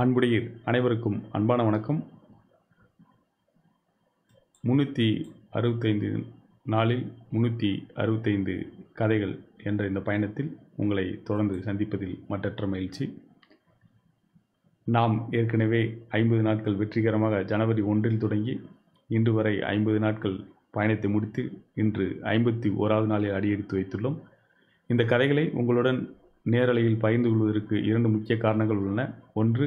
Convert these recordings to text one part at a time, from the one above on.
அன்புடையீர் அனைவருக்கும் அன்பான வணக்கம். 365 நாளில் 365 கதைகள் என்ற இந்த பயணத்தில் உங்களை தொடர்ந்து சந்திப்பதில் மற்றற்ற மகிழ்ச்சி. நாம் ஏற்கனவே 50 நாட்கள் வெற்றிகரமாக ஜனவரி 1 தொடங்கி இன்று வரை 50 நாட்கள் பயணத்தை முடித்து இன்று 51வது நாளில் அடியெடுத்து வைத்துள்ளோம். இந்த கதைகளை உங்களுடன் நேரலையில் பகிர்ந்து கொள்வதற்கு 2 முக்கிய காரணங்கள் உள்ளன. ஒன்று,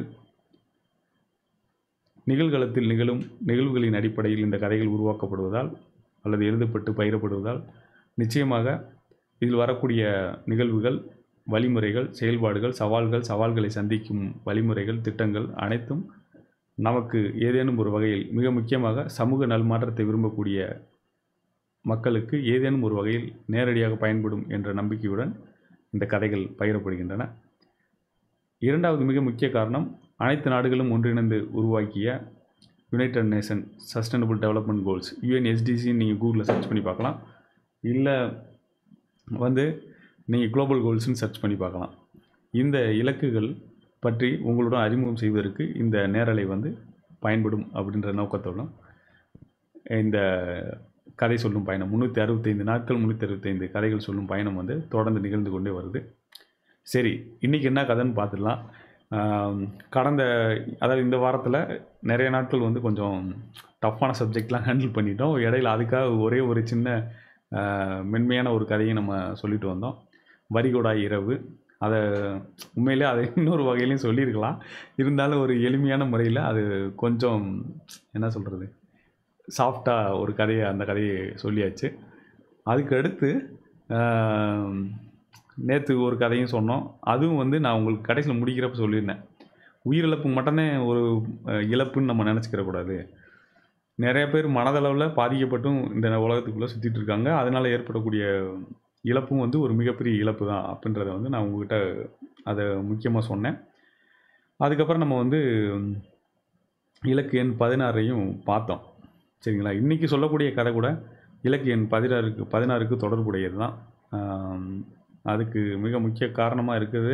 நிகழ்காலத்தில் நிகழும் நிகழ்வுகளின் அடிப்படையில் இந்த கதைகள் உருவாக்கப்படுவதால் அல்லது எழுதப்பட்டு பகிரப்படுவதால் நிச்சயமாக இதில் வரக்கூடிய நிகழ்வுகள், வழிமுறைகள், செயல்பாடுகள், சவால்களை சந்திக்கும் வழிமுறைகள், திட்டங்கள் அனைத்தும் நமக்கு ஏதேனும் ஒரு வகையில், மிக முக்கியமாக சமூக நல்மாற்றத்தை விரும்பக்கூடிய மக்களுக்கு ஏதேனும் ஒரு வகையில் நேரடியாக பயன்படும் என்ற நம்பிக்கையுடன் இந்த கதைகள் பகிரப்படுகின்றன. இரண்டாவது மிக முக்கிய காரணம், அனைத்து நாடுகளும் ஒன்றிணைந்து உருவாக்கிய United nation sustainable development goals, UNSDC நீங்கள் கூகுளில் சர்ச் பண்ணி பார்க்கலாம். இல்லை நீங்கள் குளோபல் கோல்ஸ்னு சர்ச் பண்ணி பார்க்கலாம். இந்த இலக்குகள் பற்றி உங்களுடன் அறிமுகம் செய்வதற்கு இந்த நேரலை பயன்படும் அப்படின்ற நோக்கத்தோடும் இந்த கதை சொல்லும் பயணம் 365 நாட்கள் 365 கதைகள் சொல்லும் பயணம் தொடர்ந்து நிகழ்ந்து கொண்டே வருது. சரி, இன்றைக்கி என்ன கதைன்னு பார்த்துடலாம். அதாவது இந்த வாரத்தில் நிறைய நாட்கள் கொஞ்சம் டஃப்பான சப்ஜெக்ட்லாம் ஹேண்டில் பண்ணிட்டோம். இடையில அதுக்காக ஒரே ஒரு சின்ன மென்மையான ஒரு கதையை நம்ம சொல்லிட்டு வந்தோம். வரிகொடாய் இரவு. அதை உண்மையிலே அதை இன்னொரு வகையிலையும் சொல்லியிருக்கலாம். இருந்தாலும் ஒரு எளிமையான முறையில் அது கொஞ்சம் என்ன சொல்கிறது, சாஃப்டாக ஒரு கதையை, அந்த கதையை சொல்லியாச்சு. அதுக்கு அடுத்து நேற்று ஒரு கதையும் சொன்னோம். அதுவும் நான் உங்களுக்கு கடைசியில் முடிக்கிறப்ப சொல்லியிருந்தேன். உயிரிழப்பு மட்டுமே ஒரு இழப்புன்னு நம்ம நினச்சிக்கிறக்கூடாது. நிறைய பேர் மனதளவில் பாதிக்கப்பட்டும் இந்த உலகத்துக்குள்ளே சுற்றிட்டு இருக்காங்க. அதனால் ஏற்படக்கூடிய இழப்பும் ஒரு மிகப்பெரிய இழப்பு தான் அப்படின்றத நான் உங்கள்கிட்ட அதை முக்கியமாக சொன்னேன். அதுக்கப்புறம் நம்ம இலக்கு எண் 16ஐயும் பார்த்தோம். சரிங்களா? இன்றைக்கி சொல்லக்கூடிய கதை கூட இலக்கு எண் 16க்கு தொடர்புடையது தான். அதுக்கு மிக முக்கிய காரணமாக இருக்குது.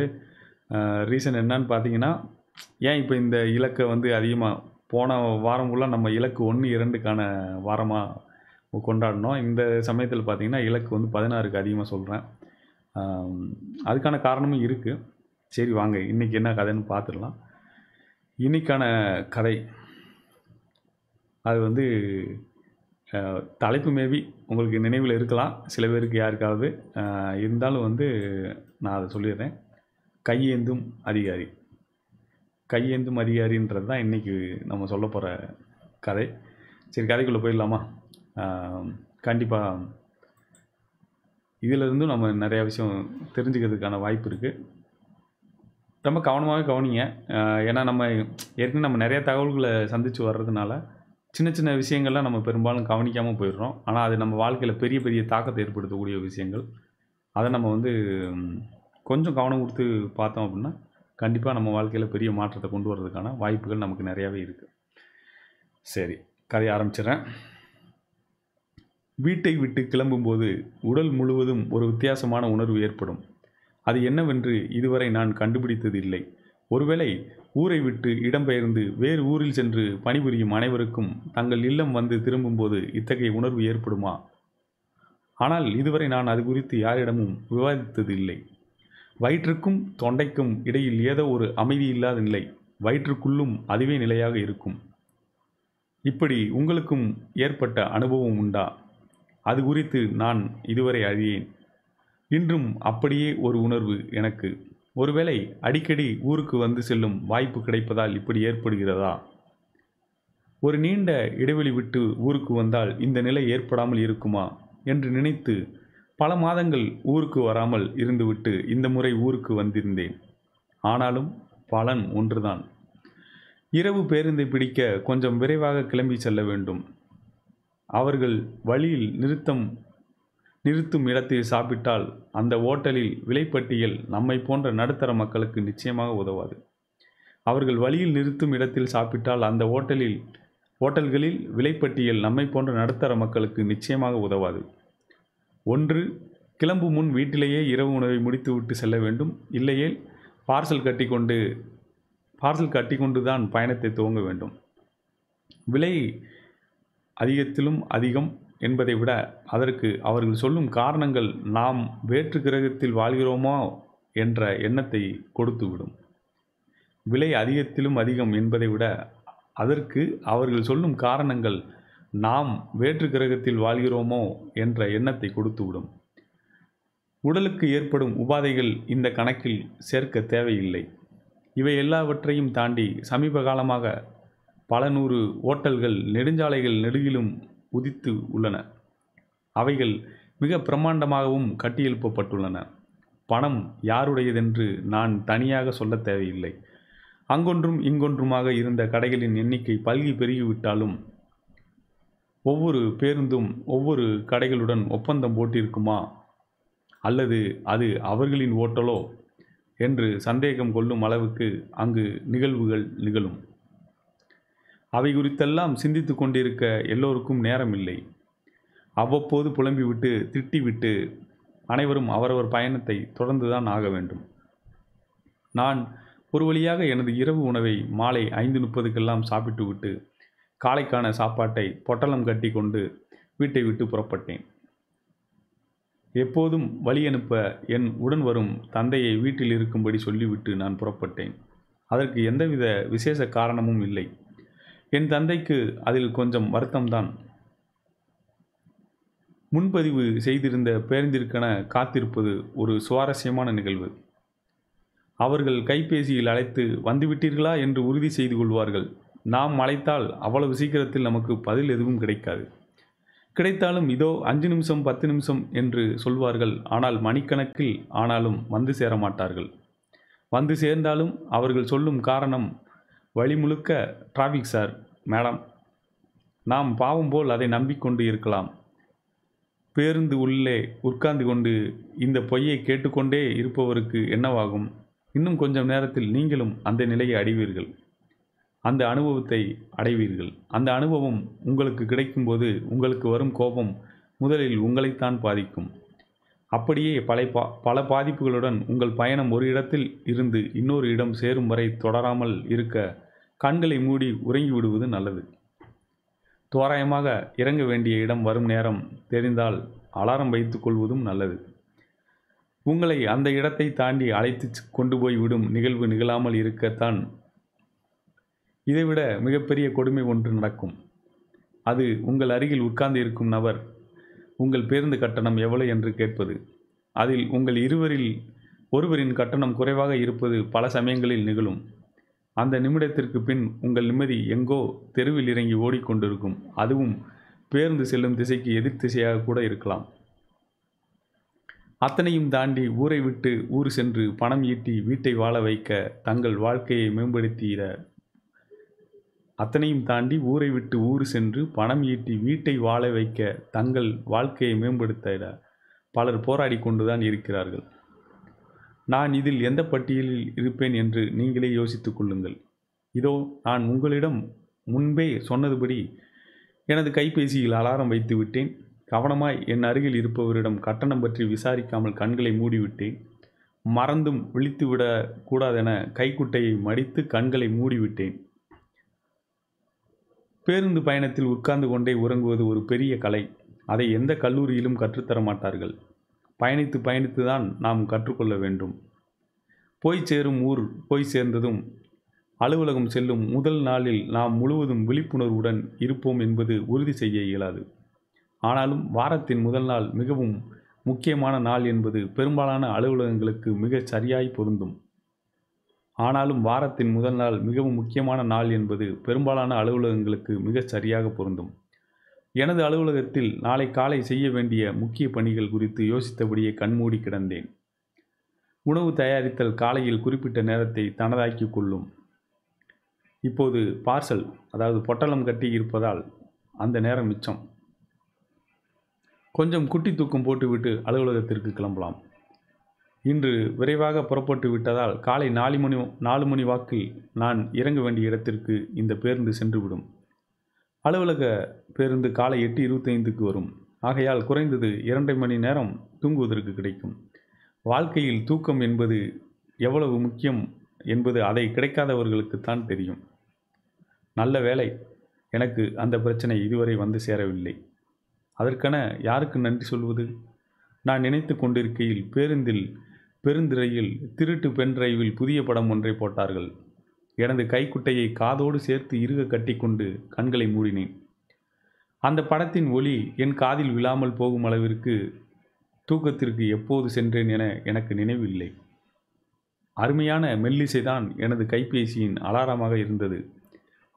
ரீசன் என்னன்னு பார்த்தீங்கன்னா, ஏன் இப்போ இந்த இலக்கை அதிகமாக போன வாரம் ஃபுல்லாக நம்ம இலக்கு 1, 2க்கான வாரமாக கொண்டாடினோம். இந்த சமயத்தில் பார்த்திங்கன்னா இலக்கு 16க்கு அதிகமாக சொல்கிறேன். அதுக்கான காரணமும் இருக்குது. சரி வாங்க, இன்றைக்கி என்ன கதைன்னு பார்த்துடலாம். இன்றைக்கான கதை அது தலைப்பு மேபி உங்களுக்கு நினைவில் இருக்கலாம், சில பேருக்கு யாருக்காவது. இருந்தாலும் நான் அதை சொல்லிடுறேன். கையேந்தும் அதிகாரி. கையேந்தும் அதிகாரின்றது தான் இன்றைக்கி நம்ம சொல்ல போகிற கதை. சரி, கதைக்குள்ளே போயிடலாமா? கண்டிப்பாக இதிலிருந்தும் நம்ம நிறையா விஷயம் தெரிஞ்சுக்கிறதுக்கான வாய்ப்பு இருக்குது. ரொம்ப கவனமாகவே கவனிங்க. ஏன்னா நம்ம ஏற்கனவே நம்ம நிறையா தகவல்களை சந்தித்து வர்றதுனால சின்ன சின்ன விஷயங்கள்லாம் நம்ம பெரும்பாலும் கவனிக்காமல் போயிடுறோம். ஆனால் அது நம்ம வாழ்க்கையில் பெரிய பெரிய தாக்கத்தை ஏற்படுத்தக்கூடிய விஷயங்கள். அதை நம்ம கொஞ்சம் கவனம் கொடுத்து பார்த்தோம் அப்படின்னா கண்டிப்பாக நம்ம வாழ்க்கையில் பெரிய மாற்றத்தை கொண்டு வர்றதுக்கான வாய்ப்புகள் நமக்கு நிறையாவே இருக்குது. சரி, கதையை ஆரம்பிச்சிடுறேன். வீட்டை விட்டு கிளம்பும்போது உடல் முழுவதும் ஒரு வித்தியாசமான உணர்வு ஏற்படும். அது என்னவென்று இதுவரை நான் கண்டுபிடித்தது இல்லை. ஒருவேளை ஊரை விட்டு இடம்பெயர்ந்து வேறு ஊரில் சென்று பணிபுரியும் அனைவருக்கும் தங்கள் இல்லம் திரும்பும்போது இத்தகைய உணர்வு ஏற்படுமா? ஆனால் இதுவரை நான் அது குறித்து யாரிடமும் விவாதித்தது இல்லை. வயிற்றுக்கும் தொண்டைக்கும் இடையில் ஏதோ ஒரு அமைதி இல்லாத நிலை. வயிற்றுக்குள்ளும் அதுவே நிலையாக இருக்கும். இப்படி உங்களுக்கும் ஏற்பட்ட அனுபவம் உண்டா? அது குறித்து நான் இதுவரை அறியேன். இன்றும் அப்படியே ஒரு உணர்வு எனக்கு. ஒருவேளை அடிக்கடி ஊருக்கு செல்லும் வாய்ப்பு கிடைப்பதால் இப்படி ஏற்படுகிறதா? ஒரு நீண்ட இடைவெளி விட்டு ஊருக்கு வந்தால் இந்த நிலை ஏற்படாமல் இருக்குமா என்று நினைத்து பல மாதங்கள் ஊருக்கு வராமல் இருந்துவிட்டு இந்த முறை ஊருக்கு வந்திருந்தேன். ஆனாலும் பலன் ஒன்றுதான். இரவு பேருந்தை பிடிக்க கொஞ்சம் விரைவாக கிளம்பி செல்ல வேண்டும். அவர்கள் வழியில் நிறுத்தும் இடத்தில் சாப்பிட்டால் அந்த ஓட்டலில் விலைப்பட்டியல் நம்மை போன்ற நடுத்தர மக்களுக்கு நிச்சயமாக உதவாது. அவர்கள் வழியில் நிறுத்தும் இடத்தில் சாப்பிட்டால் அந்த ஓட்டல்களில் விலைப்பட்டியல் நம்மை போன்ற நடுத்தர மக்களுக்கு நிச்சயமாக உதவாது. ஒன்று, கிளம்பும் முன் வீட்டிலேயே இரவு உணவை முடித்துவிட்டு செல்ல வேண்டும். இல்லையே பார்சல் கட்டி கொண்டு பார்சல் கட்டி கொண்டு தான் பயணத்தை துவங்க வேண்டும். விலை அதிகத்திலும் அதிகம் என்பதை விட அதற்கு அவர்கள் சொல்லும் காரணங்கள் நாம் வேற்று கிரகத்தில் வாழ்கிறோமோ என்ற எண்ணத்தை கொடுத்துவிடும். விலை அதிகத்திலும் அதிகம் என்பதை விட அதற்கு அவர்கள் சொல்லும் காரணங்கள் நாம் வேற்று கிரகத்தில் வாழ்கிறோமோ என்ற எண்ணத்தை கொடுத்துவிடும். உடலுக்கு ஏற்படும் உபாதைகள் இந்த கணக்கில் சேர்க்க தேவையில்லை. இவை எல்லாவற்றையும் தாண்டி சமீப காலமாக பல நூறு ஓட்டல்கள் நெடுஞ்சாலைகள் நெடுகிலும் உதித்து உள்ளன. அவைகள் மிக பிரம்மாண்டமாகவும் கட்டியெழுப்பப்பட்டுள்ளன. பணம் யாருடையதென்று நான் தனியாக சொல்ல தேவையில்லை. அங்கொன்றும் இங்கொன்றுமாக இருந்த கடைகளின் எண்ணிக்கை பல்கி பெருகிவிட்டாலும் ஒவ்வொரு பேருந்தும் ஒவ்வொரு கடைகளுடன் ஒப்பந்தம் போட்டிருக்குமா அல்லது அது அவர்களின் ஓட்டலோ என்று சந்தேகம் கொள்ளும் அளவுக்கு அங்கு நிகழ்வுகள் நிகழும். அவை குறித்தெல்லாம் சிந்தித்து கொண்டிருக்க எல்லோருக்கும் நேரமில்லை. அவ்வப்போது புலம்பிவிட்டு திட்டிவிட்டு அனைவரும் அவரவர் பயணத்தை தொடர்ந்துதான் ஆக வேண்டும். நான் ஒரு வழியாக எனது இரவு உணவை மாலை 5:30க்கெல்லாம் சாப்பிட்டுவிட்டு காலைக்கான சாப்பாட்டை பொட்டலம் கட்டி கொண்டு வீட்டை விட்டு புறப்பட்டேன். எப்போதும் வழி அனுப்ப என் உடன் வரும் தந்தையை வீட்டில் இருக்கும்படி சொல்லிவிட்டு நான் புறப்பட்டேன். அதற்கு எந்தவித விசேஷ காரணமும் இல்லை. என் தந்தைக்கு அதில் கொஞ்சம் வருத்தம்தான். முன்பதிவு செய்திருந்த பேருந்திற்கென காத்திருப்பது ஒரு சுவாரஸ்யமான நிகழ்வு. அவர்கள் கைபேசியில் அழைத்து வந்துவிட்டீர்களா என்று உறுதி செய்து கொள்வார்கள். நாம் அழைத்தால் அவ்வளவு சீக்கிரத்தில் நமக்கு பதில் எதுவும் கிடைக்காது. கிடைத்தாலும் இதோ 5 நிமிஷம் 10 நிமிஷம் என்று சொல்வார்கள். ஆனால் மணிக்கணக்கில் ஆனாலும் வந்து சேர மாட்டார்கள். வந்து சேர்ந்தாலும் அவர்கள் சொல்லும் காரணம் வழி முழுக்க டிராஃபிக் சார் மேடம். நாம் பாவம் போல் அதை நம்பிக்கொண்டு இருக்கலாம். பேருந்து உள்ளே உட்கார்ந்து கொண்டு இந்த பொய்யை கேட்டுக்கொண்டே இருப்பவருக்கு என்னவாகும்? இன்னும் கொஞ்சம் நேரத்தில் நீங்களும் அந்த நிலையை அடைவீர்கள். அந்த அனுபவத்தை அடைவீர்கள். அந்த அனுபவம் உங்களுக்கு கிடைக்கும்போது உங்களுக்கு வரும் கோபம் முதலில் உங்களைத்தான் பாதிக்கும். அப்படியே பல பாதிப்புகளுடன் உங்கள் பயணம் ஒரு இடத்தில் இருந்து இன்னொரு இடம் சேரும் வரை தொடராமல் இருக்க கண்களை மூடி உறங்கிவிடுவது நல்லது. தோராயமாக இறங்க வேண்டிய இடம் வரும் நேரம் தெரிந்தால் அலாரம் வைத்துக் கொள்வதும் நல்லது. உங்களை அந்த இடத்தை தாண்டி அழைத்து கொண்டு போய் விடும் நிகழ்வு நிகழாமல் இருக்கத்தான் இதைவிட மிகப்பெரிய கொடுமை ஒன்று நடக்கும். அது உங்கள் அருகில் உட்கார்ந்து இருக்கும் நபர் உங்கள் பேருந்து கட்டணம் எவ்வளவு என்று கேட்பது. அதில் உங்கள் இருவரில் ஒருவரின் கட்டணம் குறைவாக இருப்பது பல சமயங்களில் நிகழும். அந்த நிமிடத்திற்கு பின் உங்கள் நிம்மதி எங்கோ தெருவில் இறங்கி ஓடிக்கொண்டிருக்கும். அதுவும் பேருந்து செல்லும் திசைக்கு எதிர் திசையாக கூட இருக்கலாம். அத்தனையும் தாண்டி ஊரை விட்டு ஊர் சென்று பணம் ஈட்டி வீட்டை வாழ வைக்க தங்கள் வாழ்க்கையை மேம்படுத்திட அத்தனையும் தாண்டி ஊரை விட்டு ஊர் சென்று பணம் ஈட்டி வீட்டை வாழ வைக்க தங்கள் வாழ்க்கையை மேம்படுத்திட பலர் போராடி கொண்டுதான் இருக்கிறார்கள். நான் இதில் எந்த பட்டியலில் இருப்பேன் என்று நீங்களே யோசித்துக் கொள்ளுங்கள். இதோ நான் உங்களிடம் முன்பே சொன்னதுபடி எனது கைபேசியில் அலாரம் வைத்து விட்டேன். கவனமாய் என் அருகில் இருப்பவரிடம் கட்டணம் பற்றி விசாரிக்காமல் கண்களை மூடிவிட்டேன். மறந்தும் விழித்துவிடக் கூடாதென கைக்குட்டையை மடித்து கண்களை மூடிவிட்டேன். பேருந்து பயணத்தில் உட்கார்ந்து கொண்டே உறங்குவது ஒரு பெரிய கலை. அதை எந்த கல்லூரியிலும் கற்றுத்தர மாட்டார்கள். பயணித்து பயணித்து தான் நாம் கற்றுக்கொள்ள வேண்டும். போய் சேரும் ஊர் போய் சேர்ந்ததும் அலுவலகம் செல்லும் முதல் நாளில் நாம் முழுவதும் விழிப்புணர்வுடன் இருப்போம் என்பது உறுதி செய்ய இயலாது. ஆனாலும் வாரத்தின் முதல் நாள் மிகவும் முக்கியமான நாள் என்பது பெரும்பாலான அலுவலகங்களுக்கு மிகச் சரியாய் பொருந்தும். ஆனாலும் வாரத்தின் முதல் நாள் மிகவும் முக்கியமான நாள் என்பது பெரும்பாலான அலுவலகங்களுக்கு மிகச் சரியாக பொருந்தும். எனது அலுவலகத்தில் நாளை காலை செய்ய வேண்டிய முக்கிய பணிகள் குறித்து யோசித்தபடியே கண்மூடி கிடந்தேன். உணவு தயாரித்தல் காலையில் குறிப்பிட்ட நேரத்தை தனதாக்கிக் கொள்ளும். இப்போது பார்சல் அதாவது பொட்டலம் கட்டி இருப்பதால் அந்த நேரம் மிச்சம். கொஞ்சம் குட்டி தூக்கம் போட்டுவிட்டு அலுவலகத்திற்கு கிளம்பலாம். இன்று விரைவாக புறப்பட்டு விட்டதால் காலை 4 மணி வாக்கில் நான் இறங்க வேண்டிய இடத்திற்கு இந்த பேருந்து சென்றுவிடும். அலுவலக பேருந்து காலை 8:25க்கு வரும். ஆகையால் குறைந்தது 2.5 மணி நேரம் தூங்குவதற்கு கிடைக்கும். வாழ்க்கையில் தூக்கம் என்பது எவ்வளவு முக்கியம் என்பது அதை கிடைக்காதவர்களுக்குத்தான் தெரியும். நல்ல வேளை, எனக்கு அந்த பிரச்சனை இதுவரை வந்து சேரவில்லை. அதற்கென யாருக்கு நன்றி சொல்வது? நான் நினைத்து கொண்டிருக்கையில் பேருந்தில் பெருந்திரையில் திருட்டு பென் டிரைவில் புதிய படம் ஒன்றை போட்டார்கள். எனது கைக்குட்டையை காதோடு சேர்த்து இறுக கட்டிக்கொண்டு கண்களை மூடினேன். அந்த படத்தின் ஒலி என் காதில் விழாமல் போகும் அளவிற்கு தூக்கத்திற்கு எப்போது சென்றேன் என எனக்கு நினைவில்லை. அருமையான மெல்லிசைதான் எனது கைபேசியின் அலாரமாக இருந்தது.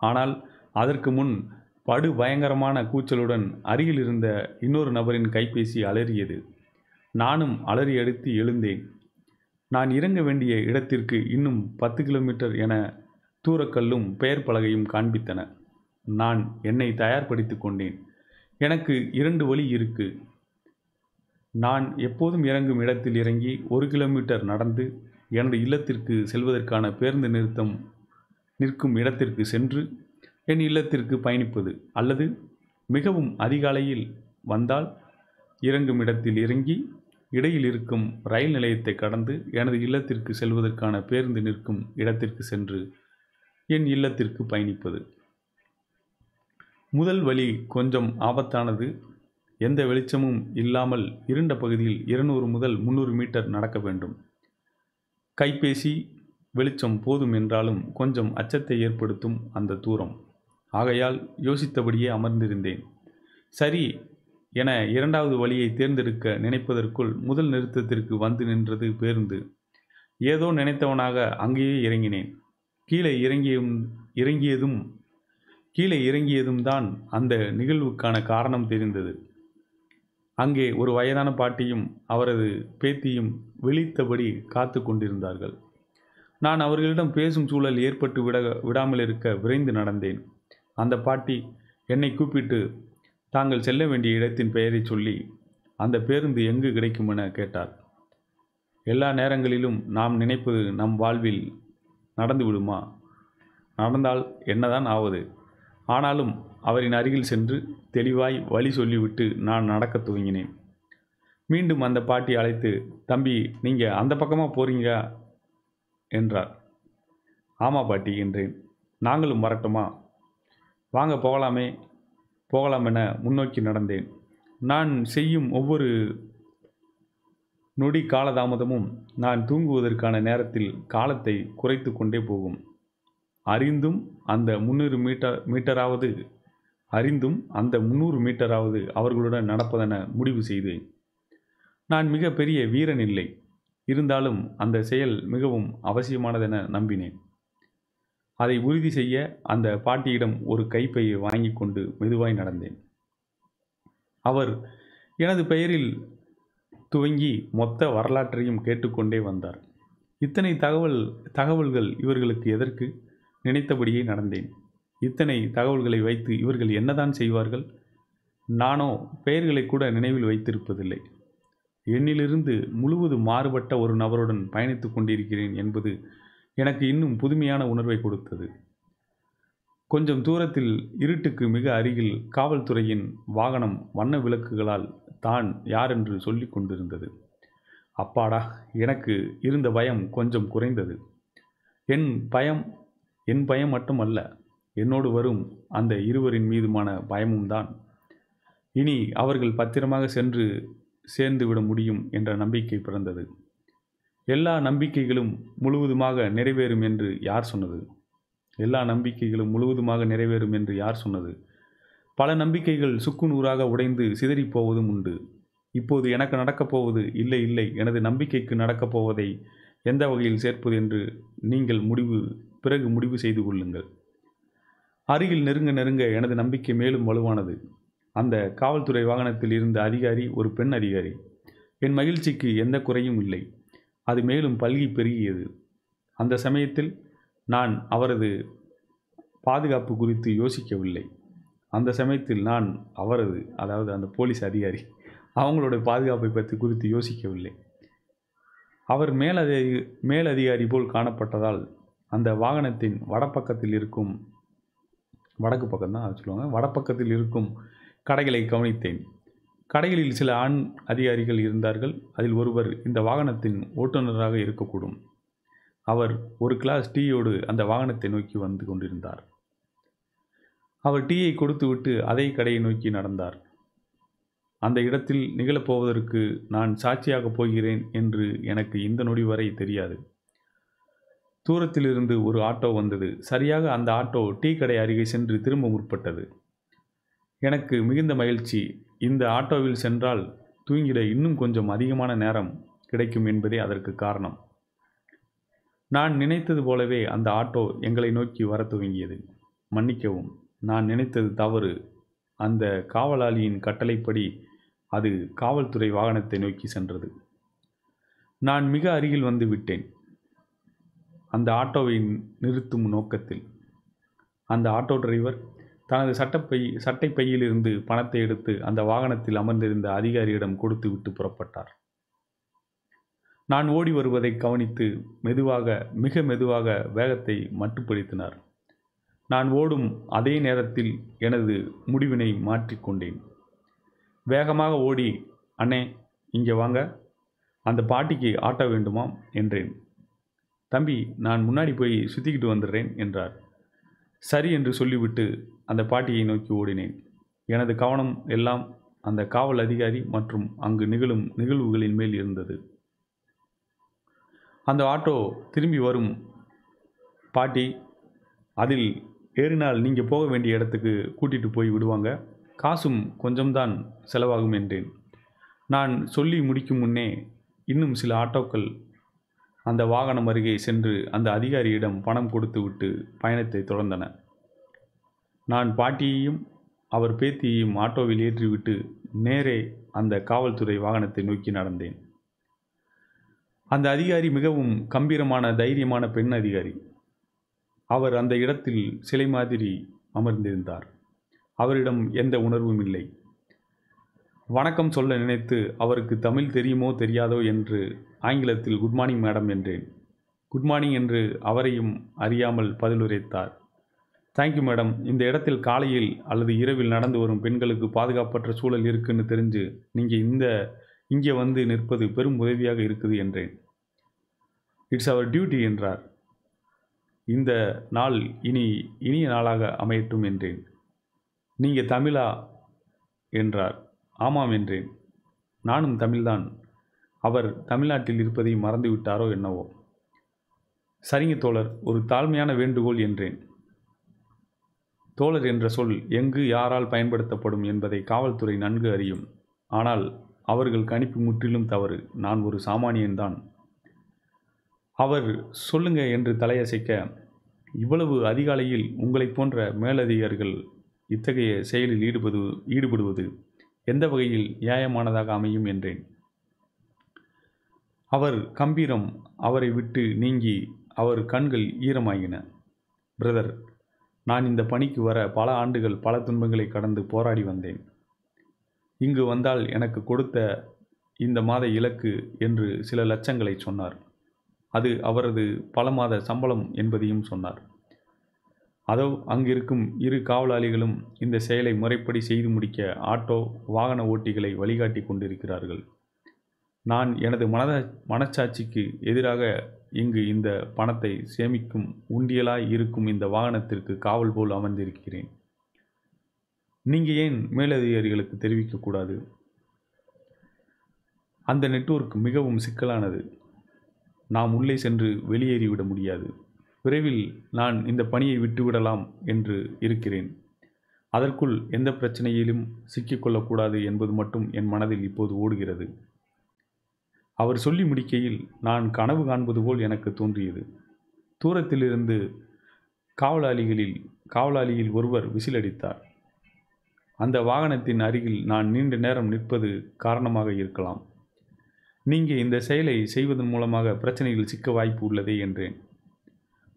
ஆனால் அதற்கு முன் படு பயங்கரமான கூச்சலுடன் அருகில் இருந்த இன்னொரு நபரின் கைபேசி அலறியது. நானும் அலறி அடித்து எழுந்தேன். நான் இறங்க வேண்டிய இடத்திற்கு இன்னும் 10 கிலோமீட்டர் என தூரக்கல்லும் பெயர் பலகையும் காண்பித்தன. நான் என்னை தயார்படுத்தி கொண்டேன். எனக்கு 2 வழி இருக்கு. நான் எப்போதும் இறங்கும் இடத்தில் இறங்கி 1 கிலோமீட்டர் நடந்து எனது இல்லத்திற்கு செல்வதற்கான பேருந்து நிறுத்தம் நிற்கும் இடத்திற்கு சென்று என் இல்லத்திற்கு பயணிப்பது, அல்லது மிகவும் அதிகாலையில் வந்தால் இறங்கும் இடத்தில் இறங்கி இடையில் இருக்கும் ரயில் நிலையத்தை கடந்து எனது இல்லத்திற்கு செல்வதற்கான பேருந்து நிற்கும் இடத்திற்கு சென்று என் இல்லத்திற்கு பயணிப்பது. முதல் வழி கொஞ்சம் ஆபத்தானது. எந்த வெளிச்சமும் இல்லாமல் இருண்ட பகுதியில் 200 முதல் 300 மீட்டர் நடக்க வேண்டும். கைபேசி வெளிச்சம் போதும் என்றாலும் கொஞ்சம் அச்சத்தை ஏற்படுத்தும் அந்த தூரம். ஆகையால் யோசித்தபடியே அமர்ந்திருந்தேன். சரி என 2வது வழியை தேர்ந்தெடுக்க நினைப்பதற்குள் முதல் நிறுத்தத்திற்கு வந்து நின்றது பேருந்து. ஏதோ நினைத்தவனாக அங்கேயே இறங்கினேன். கீழே இறங்கியதும் தான் அந்த நிகழ்வுக்கான காரணம் தெரிந்தது. அங்கே ஒரு வயதான பாட்டியும் அவரது பேத்தியும் விழித்தபடி காத்து கொண்டிருந்தார்கள். நான் அவர்களிடம் பேசும் சூழல் ஏற்பட்டு விடாமல் இருக்க விரைந்து நடந்தேன். அந்த பாட்டி என்னை கூப்பிட்டு தாங்கள் செல்ல வேண்டிய இடத்தின் பெயரை சொல்லி அந்த பேருந்து எங்கு கிடைக்கும் என கேட்டார். எல்லா நேரங்களிலும் நாம் நினைப்பது நம் வாழ்வில் நடந்து விடுமா? நடந்தால் என்னதான் ஆவது? ஆனாலும் அவரின் அருகில் சென்று தெளிவாய் வழி சொல்லிவிட்டு நான் நடக்கத் துவங்கினேன். மீண்டும் அந்த பாட்டி அழைத்து, தம்பி, நீங்கள் அந்த பக்கமாக போறீங்க என்றார். ஆமா பாட்டி என்றேன். நாங்களும் வரட்டுமா? வாங்க போகலாம் என முன்னோக்கி நடந்தேன். நான் செய்யும் ஒவ்வொரு நொடி காலதாமதமும் நான் தூங்குவதற்கான நேரத்தில் காலத்தை குறைத்து கொண்டே போகும். அறிந்தும் அந்த 300 மீட்டராவது அவர்களுடன் நடப்பதென முடிவு செய்தேன். நான் மிக பெரிய வீரன் இல்லை. இருந்தாலும் அந்த செயல் மிகவும் அவசியமானதென நம்பினேன். அதை உறுதி செய்ய அந்த பாட்டியிடம் ஒரு கைப்பையை வாங்கி கொண்டு மெதுவாய் நடந்தேன். அவர் எனது பெயரில் துவங்கி மொத்த வரலாற்றையும் கேட்டுக்கொண்டே வந்தார். இத்தனை தகவல்கள் இவர்களுக்கு எதற்கு? நினைத்தபடியே நடந்தேன். இத்தனை தகவல்களை வைத்து இவர்கள் என்னதான் செய்வார்கள்? நானோ பெயர்களை கூட நினைவில் வைத்திருப்பதில்லை. என்னிலிருந்து முழுவதும் மாறுபட்ட ஒரு நபருடன் பயணித்து கொண்டிருக்கிறேன் என்பது எனக்கு இன்னும் புதுமையான உணர்வை கொடுத்தது. கொஞ்சம் தூரத்தில் இருட்டுக்கு மிக அருகில் காவல்துறையின் வாகனம் வண்ண விளக்குகளால் தான் யாரென்று சொல்லி கொண்டிருந்தது. அப்பாடா, எனக்கு இருந்த பயம் கொஞ்சம் குறைந்தது. என் பயம் மட்டுமல்ல, என்னோடு வரும் அந்த இருவரின் மீதுமான பயமும் தான். இனி அவர்கள் பத்திரமாக சேர்ந்து விட முடியும் என்ற நம்பிக்கை பிறந்தது. எல்லா நம்பிக்கைகளும் முழுவதுமாக நிறைவேறும் என்று யார் சொன்னது? பல நம்பிக்கைகள் சுக்குநூறாக உடைந்து சிதறிப்போவதும் உண்டு. இப்போது எனக்கு நடக்கப் போவது இல்லை, எனது நம்பிக்கைக்கு நடக்கப் போவதை எந்த வகையில் சேர்ப்பது என்று நீங்கள் பிறகு முடிவு செய்து கொள்ளுங்கள். அருகில் நெருங்க எனது நம்பிக்கை மேலும் வலுவானது. அந்த காவல்துறை வாகனத்தில் இருந்த அதிகாரி ஒரு பெண் அதிகாரி. என் மகிழ்ச்சிக்கு எந்த குறையும் இல்லை. அது மேலும் பல்கி பெருகியது. அந்த சமயத்தில் நான் அவரது பாதுகாப்பு குறித்து யோசிக்கவில்லை. அதாவது அந்த போலீஸ் அதிகாரி அவங்களோட பாதுகாப்பை பற்றி குறித்து யோசிக்கவில்லை. அவர் மேலதிகாரி போல் காணப்பட்டதால் அந்த வாகனத்தின் வடப்பக்கத்தில் இருக்கும் கடைகளை கவனித்தேன். கடைகளில் சில ஆண் அதிகாரிகள் இருந்தார்கள். அதில் ஒருவர் இந்த வாகனத்தின் ஓட்டுநராக இருக்கக்கூடும். அவர் ஒரு கிளாஸ் டீயோடு அந்த வாகனத்தை நோக்கி வந்து கொண்டிருந்தார். அவர் டீயை கொடுத்துவிட்டு அதே கடையை நோக்கி நடந்தார். அந்த இடத்தில் நிகழப்போவதற்கு நான் சாட்சியாகப் போகிறேன் என்று எனக்கு இந்த நொடி வரை தெரியாது. தூரத்திலிருந்து ஒரு ஆட்டோ வந்தது. சரியாக அந்த ஆட்டோ டீ கடை அருகே சென்று திரும்ப முற்பட்டது. எனக்கு மிகுந்த மகிழ்ச்சி. இந்த ஆட்டோவில் சென்றால் தூங்கிட இன்னும் கொஞ்சம் அதிகமான நேரம் கிடைக்கும் என்பதே அதற்கு காரணம். நான் நினைத்தது போலவே அந்த ஆட்டோ எங்களை நோக்கி வரத் துவங்கியது. மன்னிக்கவும், நான் நினைத்தது தவறு. அந்த காவலாளியின் கட்டளைப்படி அது காவல்துறை வாகனத்தை நோக்கி சென்றது. நான் மிக அருகில் வந்து விட்டேன். அந்த ஆட்டோவை நிறுத்தும் நோக்கத்தில் அந்த ஆட்டோ டிரைவர் தனது சட்டை பையிலிருந்து பணத்தை எடுத்து அந்த வாகனத்தில் அமர்ந்திருந்த அதிகாரியிடம் கொடுத்து விட்டு புறப்பட்டார். நான் ஓடி வருவதை கவனித்து மிக மெதுவாக வேகத்தை மட்டுப்படுத்தினார். நான் ஓடும் அதே நேரத்தில் எனது முடிவினை மாற்றிக்கொண்டேன். வேகமாக ஓடி, அண்ணே இங்கே வாங்க, அந்த பாட்டிக்கு ஆட்டோ வேண்டுமாம் என்றேன். தம்பி, நான் முன்னாடி போய் சுற்றிக்கிட்டு வந்துடுறேன் என்றார். சரி என்று சொல்லிவிட்டு அந்த பாட்டியை நோக்கி ஓடினேன். எனது கவனம் எல்லாம் அந்த காவல் அதிகாரி மற்றும் அங்கு நிகழும் நிகழ்வுகளின் மேல் இருந்தது. அந்த ஆட்டோ திரும்பி வரும். பாட்டி, அதில் ஏறினால் நீங்கள் போக வேண்டிய இடத்துக்கு கூட்டிகிட்டு போய் விடுவாங்க, காசும் கொஞ்சம்தான் செலவாகும் என்றேன். நான் சொல்லி முடிக்கும் முன்னே இன்னும் சில ஆட்டோக்கள் அந்த வாகனம் அருகே சென்று அந்த அதிகாரியிடம் பணம் கொடுத்துவிட்டு பயணத்தை தொடர்ந்தன. நான் பாட்டியையும் அவர் பேத்தியையும் ஆட்டோவில் ஏற்றிவிட்டு நேரே அந்த காவல்துறை வாகனத்தை நோக்கி நடந்தேன். அந்த அதிகாரி மிகவும் கம்பீரமான, தைரியமான பெண் அதிகாரி. அவர் அந்த இடத்தில் சிலை மாதிரி அமர்ந்திருந்தார். அவரிடம் எந்த உணர்வும் இல்லை. வணக்கம் சொல்ல நினைத்து அவருக்கு தமிழ் தெரியுமோ தெரியாதோ என்று ஆங்கிலத்தில் குட் மார்னிங் மேடம் என்றேன். குட் மார்னிங் என்று அவரையும் அறியாமல் பதிலுரைத்தார். தேங்க்யூ மேடம், இந்த இடத்தில் காலையில் அல்லது இரவில் நடந்து வரும் பெண்களுக்கு பாதுகாப்பற்ற சூழல் இருக்குன்னு தெரிஞ்சு நீங்கள் இங்கே வந்து நிற்பது பெரும் உதவியாக இருக்குது என்றேன். இட்ஸ் அவர் டியூட்டி என்றார். இந்த நாள் இனிய நாளாக அமையட்டும் என்றேன். நீங்கள் தமிழா என்றார். ஆமாம் என்றேன். நானும் தமிழ்தான். அவர் தமிழ்நாட்டில் இருப்பதை மறந்துவிட்டாரோ என்னவோ. சரிங்க தோழர், ஒரு தாழ்மையான வேண்டுகோள் என்றேன். தோழர் என்ற சொல் எங்கு யாரால் பயன்படுத்தப்படும் என்பதை காவல்துறை நன்கு அறியும். ஆனால் அவர்கள் கணிப்பு முற்றிலும் தவறு. நான் ஒரு சாமானியன்தான். அவர் சொல்லுங்க என்று தலையசைக்க, இவ்வளவு அதிகாலையில் உங்களைப் போன்ற மேலதிகாரிகள் இத்தகைய செயலில் ஈடுபடுவது எந்த வகையில் நியாயமானதாக அமையும் என்றேன். அவர் கம்பீரம் அவரை விட்டு நீங்கி அவர் கண்கள் ஈரமாகின. பிரதர், நான் இந்த பணிக்கு வர பல ஆண்டுகள் பல துன்பங்களை கடந்து போராடி வந்தேன். இங்கு வந்தால் எனக்கு கொடுத்த இந்த மாத இலக்கு என்று சில லட்சங்களை சொன்னார். அது அவரது பல மாத சம்பளம் என்பதையும் சொன்னார். அதோ அங்கிருக்கும் இரு காவலாளிகளும் இந்த செயலை முறைப்படி செய்து முடிக்க ஆட்டோ வாகன ஓட்டிகளை வழிகாட்டி கொண்டிருக்கிறார்கள். நான் எனது மனச்சாட்சிக்கு எதிராக இங்கு இந்த பணத்தை சேமிக்கும் உண்டியலாய் இருக்கும் இந்த வாகனத்திற்கு காவல் போல் அமர்ந்திருக்கிறேன். நீங்கள் ஏன் மேலதிகாரிகளுக்கு தெரிவிக்கக்கூடாது? அந்த நெட்வொர்க் மிகவும் சிக்கலானது. நாம் உள்ளே சென்று வெளியேறிவிட முடியாது. விரைவில் நான் இந்த பணியை விட்டுவிடலாம் என்று இருக்கிறேன். அதற்குள் எந்த பிரச்சனையிலும் சிக்கிக்கொள்ளக்கூடாது என்பது மட்டும் என் மனதில் இப்போது ஓடுகிறது. அவர் சொல்லி முடிக்கையில் நான் கனவு காண்பது போல் எனக்கு தோன்றியது. தூரத்திலிருந்து காவலாளியில் ஒருவர் விசிலடித்தார். அந்த வாகனத்தின் அருகில் நான் நீண்ட நேரம் நிற்பது காரணமாக இருக்கலாம். நீங்கள் இந்த செயலை செய்வதன் மூலமாக பிரச்சனையில் சிக்க வாய்ப்பு உள்ளதே என்றேன்.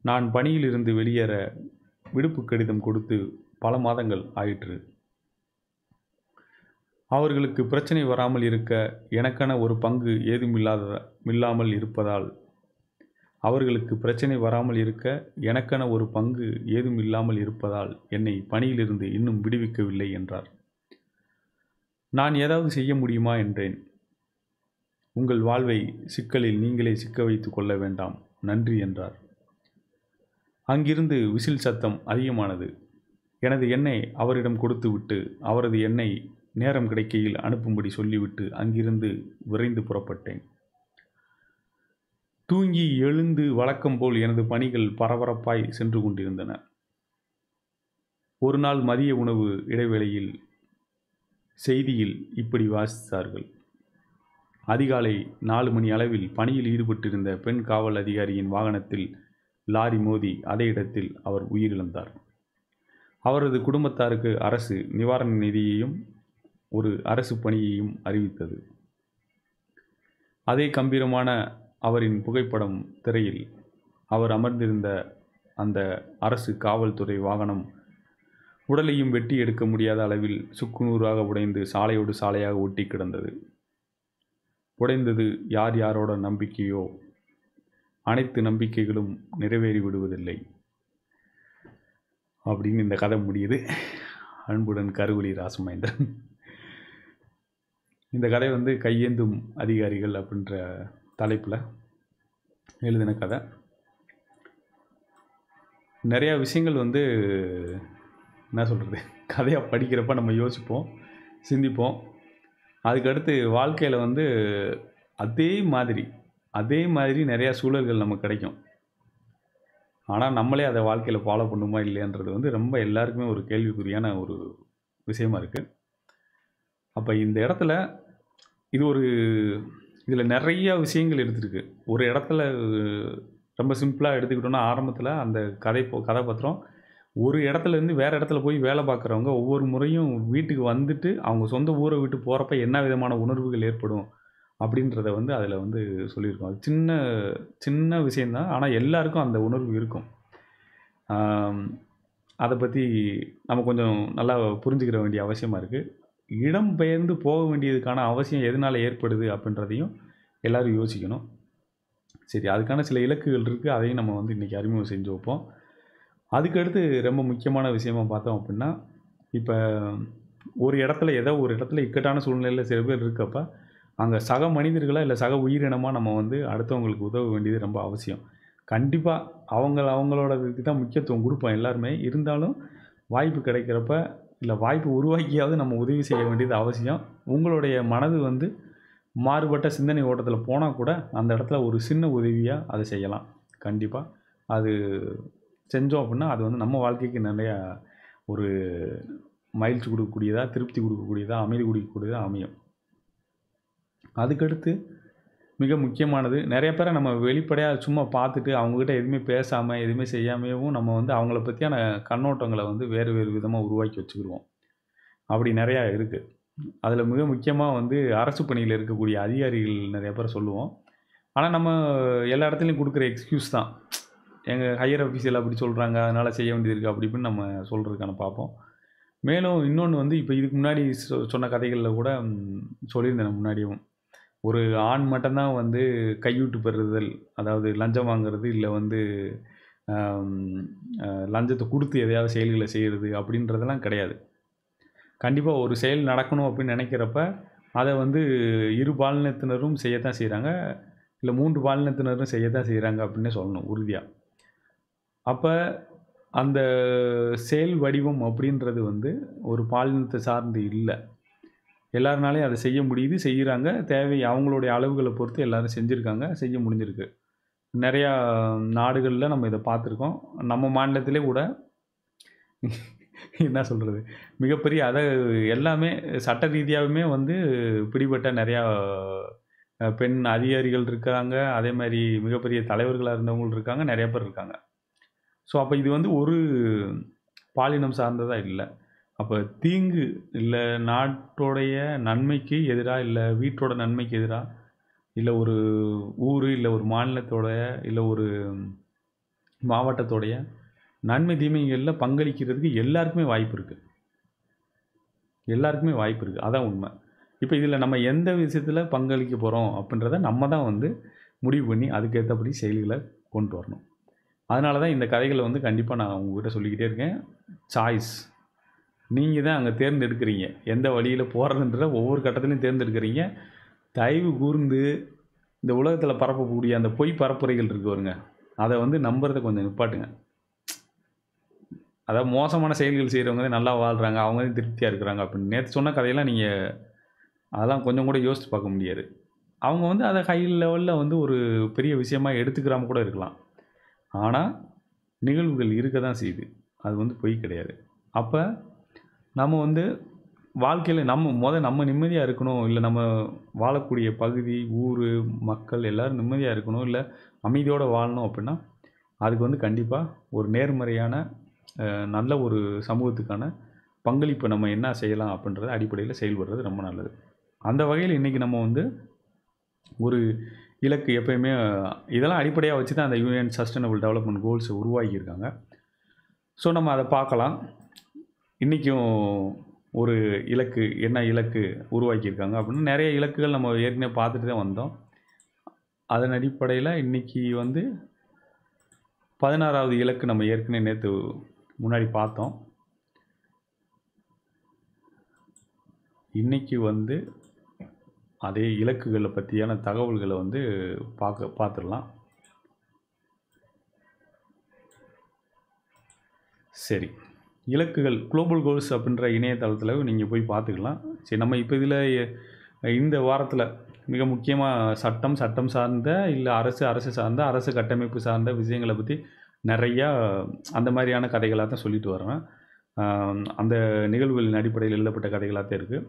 நான் பணியிலிருந்து வெளியேற விடுப்பு கடிதம் கொடுத்து பல மாதங்கள் ஆயிற்று. அவர்களுக்கு பிரச்சனை வராமல் இருக்க எனக்கென ஒரு பங்கு ஏதுமில்லாமல் இருப்பதால் என்னை பணியிலிருந்து இன்னும் விடுவிக்கவில்லை என்றார். நான் ஏதாவது செய்ய முடியுமா என்றேன். உங்கள் வாழ்வை சிக்கலில் நீங்களே சிக்க வைத்து கொள்ள வேண்டாம். நன்றி என்றார். அங்கிருந்து விசில் சத்தம் அதிகமானது. எனது எண்ணை அவரிடம் கொடுத்துவிட்டு அவரது எண்ணை நேரம் கிடைக்கையில் அனுப்பும்படி சொல்லிவிட்டு அங்கிருந்து விரைந்து புறப்பட்டேன். தூங்கி எழுந்து வழக்கம் போல் எனது பணிகள் பரபரப்பாய் சென்று கொண்டிருந்தன. ஒரு நாள் மதிய உணவு இடைவேளையில் செய்தியில் இப்படி வாசித்தார்கள். அதிகாலை 4 மணி அளவில் பணியில் ஈடுபட்டிருந்த பெண் காவல் அதிகாரியின் வாகனத்தில் லாரி மோதி அதே இடத்தில் அவர் உயிரிழந்தார். அவரது குடும்பத்தாருக்கு அரசு நிவாரண நிதியையும் ஒரு அரசு பணியையும் அறிவித்தது. அதே கம்பீரமான அவரின் புகைப்படம் திரையில் அவர் அமர்ந்திருந்த அந்த அரசு காவல்துறை வாகனம் உடலையும் வெட்டி எடுக்க முடியாத அளவில் சுக்குநூறாக உடைந்து சாலையோடு சாலையாக ஒட்டி கிடந்தது. உடைந்தது யார் யாரோட நம்பிக்கையோ, அனைத்து நம்பிக்கைகளும் நிறைவேறி விடுவதில்லை அப்படின்னு இந்த கதை முடியுது. அன்புடன் கருவொலி ராசமகேந்திரன். இந்த கதை கையேந்தும் அதிகாரிகள் அப்படின்ற தலைப்பில் எழுதின கதை. நிறையா விஷயங்கள் என்ன சொல்கிறது, கதையாக படிக்கிறப்ப நம்ம யோசிப்போம், சிந்திப்போம். அதுக்கடுத்து வாழ்க்கையில் அதே மாதிரி நிறையா சூழல்கள் நமக்கு கிடைக்கும். ஆனால் நம்மளே அதை வாழ்க்கையில் ஃபாலோ பண்ணுமா இல்லையான்றது ரொம்ப எல்லாருக்குமே ஒரு கேள்விக்குறியான ஒரு விஷயமா இருக்குது. அப்போ இந்த இடத்துல இதில் நிறையா விஷயங்கள் எடுத்துருக்கு. ஒரு இடத்துல ரொம்ப சிம்பிளாக எடுத்துக்கிட்டோன்னா, ஆரம்பத்தில் அந்த கதாபாத்திரம் ஒரு இடத்துலேருந்து வேறு இடத்துல போய் வேலை பார்க்குறவங்க ஒவ்வொரு முறையும் வீட்டுக்கு வந்துட்டு அவங்க சொந்த ஊரை விட்டு போகிறப்ப என்ன விதமான உணர்வுகள் ஏற்படும் அப்படின்றத அதில் சொல்லியிருக்கோம். அது சின்ன சின்ன விஷயந்தான், ஆனால் எல்லாருக்கும் அந்த உணர்வு இருக்கும். அதை பற்றி நம்ம கொஞ்சம் நல்லா புரிஞ்சுக்கிற வேண்டிய அவசியமாக இருக்குது. இடம் பெயர்ந்து போக வேண்டியதுக்கான அவசியம் எதனால் ஏற்படுது அப்படின்றதையும் எல்லோரும் யோசிக்கணும். சரி, அதுக்கான சில இலக்குகள் இருக்குது, அதையும் நம்ம இன்றைக்கி அறிமுகம் செஞ்சு வைப்போம். அதுக்கடுத்து ரொம்ப முக்கியமான விஷயமா பார்த்தோம் அப்படின்னா, இப்போ ஒரு இடத்துல இக்கட்டான சூழ்நிலையில் சில பேர் இருக்கப்போ அங்கே சக மனிதர்களாக இல்லை சக உயிரினமாக நம்ம அடுத்தவங்களுக்கு உதவ வேண்டியது ரொம்ப அவசியம். கண்டிப்பாக அவங்களோட இதுக்கு தான் முக்கியத்துவம் கொடுப்போம் எல்லாருமே. இருந்தாலும் வாய்ப்பு கிடைக்கிறப்ப இல்லை வாய்ப்பு உருவாக்கியாவது நம்ம உதவி செய்ய வேண்டியது அவசியம். உங்களுடைய மனது மாறுபட்ட சிந்தனை ஓட்டத்தில் போனால் கூட அந்த இடத்துல ஒரு சின்ன உதவியாக அதை செய்யலாம். கண்டிப்பாக அது செஞ்சோம் அப்படின்னா அது நம்ம வாழ்க்கைக்கு நிறையா ஒரு மகிழ்ச்சி கொடுக்கக்கூடியதாக, திருப்தி கொடுக்கக்கூடியதாக, அமைதி கொடுக்கக்கூடியதாக அமையும். அதுக்கடுத்து மிக முக்கியமானது, நிறைய பேரை நம்ம வெளிப்படையாக சும்மா பார்த்துட்டு அவங்கக்கிட்ட எதுவுமே பேசாமல் எதுவுமே செய்யாமையும் நம்ம அவங்கள பற்றியான கண்ணோட்டங்களை வேறு வேறு விதமாக உருவாக்கி வச்சுக்கிடுவோம். அப்படி நிறையா இருக்குது. அதில் மிக முக்கியமாக அரசு பணியில் இருக்கக்கூடிய அதிகாரிகள் நிறைய பேர் சொல்லுவோம். ஆனால் நம்ம எல்லா இடத்துலையும் கொடுக்குற எக்ஸ்கியூஸ் தான், எங்கள் ஹையர் ஆஃபீஸில் அப்படி சொல்கிறாங்க அதனால் செய்ய வேண்டியது இருக்குது அப்படி இப்படின்னு நம்ம சொல்கிறதுக்கான பார்ப்போம். மேலும் இன்னொன்று இப்போ இதுக்கு முன்னாடி சொன்ன கதைகளில் கூட சொல்லியிருந்தேன் முன்னாடியும். ஒரு ஆண் மட்டும்தான் கையூட்டு பெறுதல், அதாவது லஞ்சம் வாங்கிறது இல்லை லஞ்சத்தை கொடுத்து எதையாவது செயல்களை செய்கிறது அப்படின்றதெல்லாம் கிடையாது. கண்டிப்பாக ஒரு செயல் நடக்கணும் அப்படின்னு நினைக்கிறப்ப அதை இரு பாலினத்தினரும் செய்யத்தான் செய்கிறாங்க, இல்லை 3 பாலினத்தினரும் செய்யத்தான் செய்கிறாங்க அப்படின்னே சொல்லணும் உறுதியாக. அப்போ அந்த செயல் வடிவம் அப்படின்றது ஒரு பாலினத்தை சார்ந்து இல்லை, எல்லாருனாலையும் அதை செய்ய முடியுது, செய்கிறாங்க. அவங்களுடைய அளவுகளை பொறுத்து எல்லோரும் செஞ்சுருக்காங்க, செய்ய முடிஞ்சிருக்கு. நிறையா நாடுகளில் நம்ம இதை பார்த்துருக்கோம். நம்ம மாநிலத்திலே கூட என்ன சொல்கிறது, மிகப்பெரிய எல்லாமே சட்ட ரீதியாகவுமே பிடிபட்ட நிறையா பெண் அதிகாரிகள் இருக்காங்க. அதே மாதிரி மிகப்பெரிய தலைவர்களாக இருந்தவங்களும் இருக்காங்க, நிறைய பேர் இருக்காங்க. ஸோ அப்போ இது ஒரு பாலினம் சார்ந்ததாக இல்லை. அப்போ தீங்கு இல்லை நாட்டோடைய நன்மைக்கு எதிராக, இல்லை வீட்டோட நன்மைக்கு எதிராக, இல்லை ஒரு ஊர், இல்லை ஒரு மாநிலத்தோடைய, இல்லை ஒரு மாவட்டத்தோடைய நன்மை தீமைகளில் பங்களிக்கிறதுக்கு எல்லாருக்குமே வாய்ப்பு இருக்குது. அதான் உண்மை. இப்போ இதில் நம்ம எந்த விஷயத்தில் பங்களிக்க போகிறோம் அப்படின்றத நம்ம தான் முடிவு பண்ணி அதுக்கேற்றபடி செயல்களை கொண்டு வரணும். அதனால தான் இந்த கதைகளை கண்டிப்பாக நான் உங்கள்கிட்ட சொல்லிக்கிட்டே இருக்கேன். சாய்ஸ் நீங்கள் தான் அங்கே தேர்ந்தெடுக்கிறீங்க, எந்த வழியில் போகிறதுன்ற ஒவ்வொரு கட்டத்துலையும் தேர்ந்தெடுக்கிறீங்க. தயவு கூர்ந்து இந்த உலகத்தில் பரப்பக்கூடிய அந்த பொய் பரப்புரைகள் இருக்கு பாருங்க, அதை வந்து நம்புறதை கொஞ்சம் நிப்பாட்டுங்க. அதாவது மோசமான செயல்கள் செய்கிறவங்க தான் நல்லா வாழ்கிறாங்க, அவங்க தான் திருப்தியாக இருக்கிறாங்க அப்படின்னு நேற்று சொன்ன கதையெல்லாம் நீங்கள் அதெல்லாம் கொஞ்சம் கூட யோசித்து பார்க்க முடியாது. அவங்க வந்து அதை ஹை லெவலில் வந்து ஒரு பெரிய விஷயமா எடுத்துக்கிறாம கூட இருக்கலாம். ஆனால் நிகழ்வுகள் இருக்க தான் செய்யுது, அது வந்து பொய் கிடையாது. அப்போ நம்ம வந்து வாழ்க்கையில் நம்ம நிம்மதியாக இருக்கணும், இல்லை நம்ம வாழக்கூடிய பகுதி, ஊர், மக்கள் எல்லோரும் நிம்மதியாக இருக்கணும், இல்லை அமைதியோடு வாழணும் அப்படின்னா அதுக்கு வந்து கண்டிப்பாக ஒரு நேர்மறையான நல்ல ஒரு சமூகத்துக்கான பங்களிப்பை நம்ம என்ன செய்யலாம் அப்படின்றத அடிப்படையில் செயல்படுறது ரொம்ப நல்லது. அந்த வகையில் இன்றைக்கி நம்ம வந்து ஒரு இலக்கு எப்பயுமே இதெல்லாம் அடிப்படையாக வச்சு தான் அந்த யூஎன் சஸ்டைனபிள் டெவலப்மெண்ட் கோல்ஸ் உருவாக்கியிருக்காங்க. ஸோ நம்ம அதை பார்க்கலாம். இன்றைக்கும் ஒரு இலக்கு என்ன இலக்கு உருவாக்கியிருக்காங்க அப்படின்னு நிறைய இலக்குகள் நம்ம ஏற்கனவே பார்த்துட்டு தான் வந்தோம். அதன் அடிப்படையில் இன்றைக்கி வந்து 16வது இலக்கு நம்ம ஏற்கனவே நேற்று முன்னாடி பார்த்தோம். இன்றைக்கி வந்து அதே இலக்குகளை பற்றியான தகவல்களை வந்து பார்த்துடலாம். சரி, இலக்குகள் குளோபல் கோல்ஸ் அப்படின்ற இணையதளத்தில் நீங்கள் போய் பார்த்துக்கலாம். சரி, நம்ம இப்போ இதில் இந்த வாரத்தில் மிக முக்கியமாக சட்டம் சார்ந்த இல்லை அரசு சார்ந்த அரசு கட்டமைப்பு சார்ந்த விஷயங்களை பற்றி நிறையா அந்த மாதிரியான கதைகளாக தான் சொல்லிட்டு வரேன். அந்த நிகழ்வுகளின் அடிப்படையில் எழுதப்பட்ட கதைகளாக தான் இருக்குது.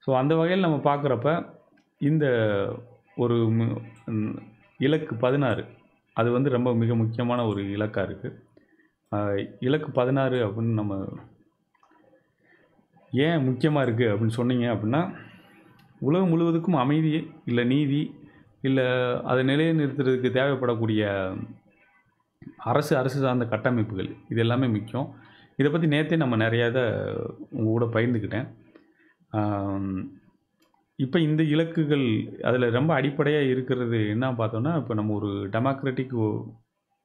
ஸோ அந்த வகையில் நம்ம பார்க்குறப்ப இந்த ஒரு இலக்கு 16 அது வந்து ரொம்ப மிக முக்கியமான ஒரு இலக்காக இருக்குது. இலக்கு 16 அப்படின்னு நம்ம ஏன் முக்கியமாக இருக்குது அப்படின்னு சொன்னீங்க அப்படின்னா, உலகம் முழுவதுக்கும் அமைதி, இல்லை நீதி, இல்லை அதை நிலைநிறுத்துறதுக்கு தேவைப்படக்கூடிய அரசு சார்ந்த கட்டமைப்புகள், இது எல்லாமே முக்கியம். இதை பற்றி நேற்றே நம்ம நிறையா இதை உங்கள் கூட பகிர்ந்துக்கிட்டேன். இப்போ இந்த இலக்குகள் அதில் ரொம்ப அடிப்படையாக இருக்கிறது என்ன பார்த்தோன்னா, இப்போ நம்ம ஒரு டெமோக்ராட்டிக்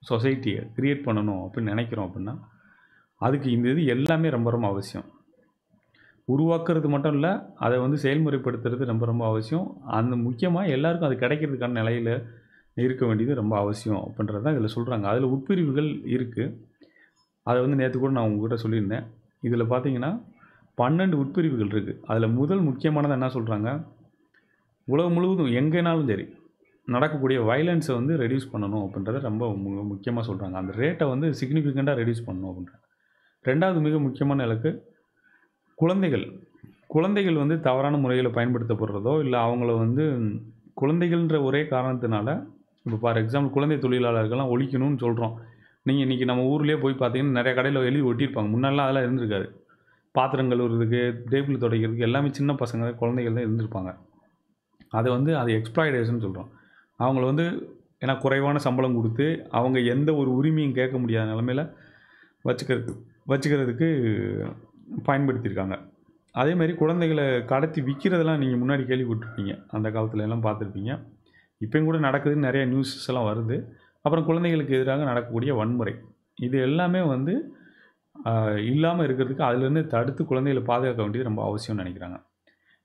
சொசைட்டியை க்ரியேட் பண்ணணும் அப்படின்னு நினைக்கிறோம் அப்படின்னா, அதுக்கு இந்த இது எல்லாமே ரொம்ப ரொம்ப அவசியம். உருவாக்குறது மட்டும் இல்லை, அதை வந்து செயல்முறைப்படுத்துறது ரொம்ப ரொம்ப அவசியம். அந்த முக்கியமாக எல்லாருக்கும் அது கிடைக்கிறதுக்கான நிலையில் இருக்க வேண்டியது ரொம்ப அவசியம் அப்படின்றது தான் இதில் சொல்கிறாங்க. அதில் உட்பிரிவுகள் இருக்குது. அதை வந்து நேற்று கூட நான் உங்கள்கிட்ட சொல்லியிருந்தேன். இதில் பார்த்தீங்கன்னா 12 உட்பிரிவுகள் இருக்குது. அதில் முதல் முக்கியமானது என்ன சொல்கிறாங்க, உலகம் முழுவதும் எங்கேனாலும் சரி நடக்கக்கூடிய வயலன்ஸை வந்து ரெடியூஸ் பண்ணணும் அப்படின்றத ரொம்ப முக்கியமாக சொல்கிறாங்க. அந்த ரேட்டை வந்து சிக்னிஃபிகண்ட்டாக ரெடியூஸ் பண்ணணும் அப்படின்றாங்க. 2வது மிக முக்கியமான இலக்கு குழந்தைகள் வந்து தவறான முறையில் பயன்படுத்தப்படுறதோ, இல்லை அவங்கள வந்து குழந்தைகள்ன்ற ஒரே காரணத்தினால, இப்போ ஃபார் எக்ஸாம்பிள் குழந்தை தொழிலாளர்கள்லாம் ஒழிக்கணும்னு சொல்கிறோம். நீங்கள் இன்றைக்கி நம்ம ஊர்லேயே போய் பார்த்தீங்கன்னா நிறைய கடையில் எழுதி ஒட்டியிருப்பாங்க. முன்னாடிலாம் அதெல்லாம் இருந்திருக்காது. பாத்திரம் கழுவுறதுக்கு, டேபிள் துடைக்கிறதுக்கு எல்லாமே சின்ன பசங்க குழந்தைகள் தான் இருந்திருப்பாங்க. அதை வந்து அது எக்ஸ்ப்ளாய்டேஷன் சொல்கிறோம். அவங்கள வந்து ஏன்னா குறைவான சம்பளம் கொடுத்து அவங்க எந்த ஒரு உரிமையும் கேட்க முடியாத நிலமையில் வச்சுக்கிறதுக்கு பயன்படுத்தியிருக்காங்க. அதேமாதிரி குழந்தைகளை கடத்தி விற்கிறதெல்லாம் நீங்கள் முன்னாடி கேள்விப்பட்டிருப்பீங்க, அந்த காலத்துல எல்லாம் பார்த்துருப்பீங்க. இப்போயும் கூட நடக்குதுன்னு நிறைய நியூஸஸ் எல்லாம் வருது. அப்புறம் குழந்தைகளுக்கு எதிராக நடக்கக்கூடிய வன்முறை, இது எல்லாமே வந்து இல்லாமல் இருக்கிறதுக்கு அதிலேருந்து தடுத்து குழந்தைகளை பாதுகாக்க வேண்டியது ரொம்ப அவசியம்னு நினைக்கிறாங்க.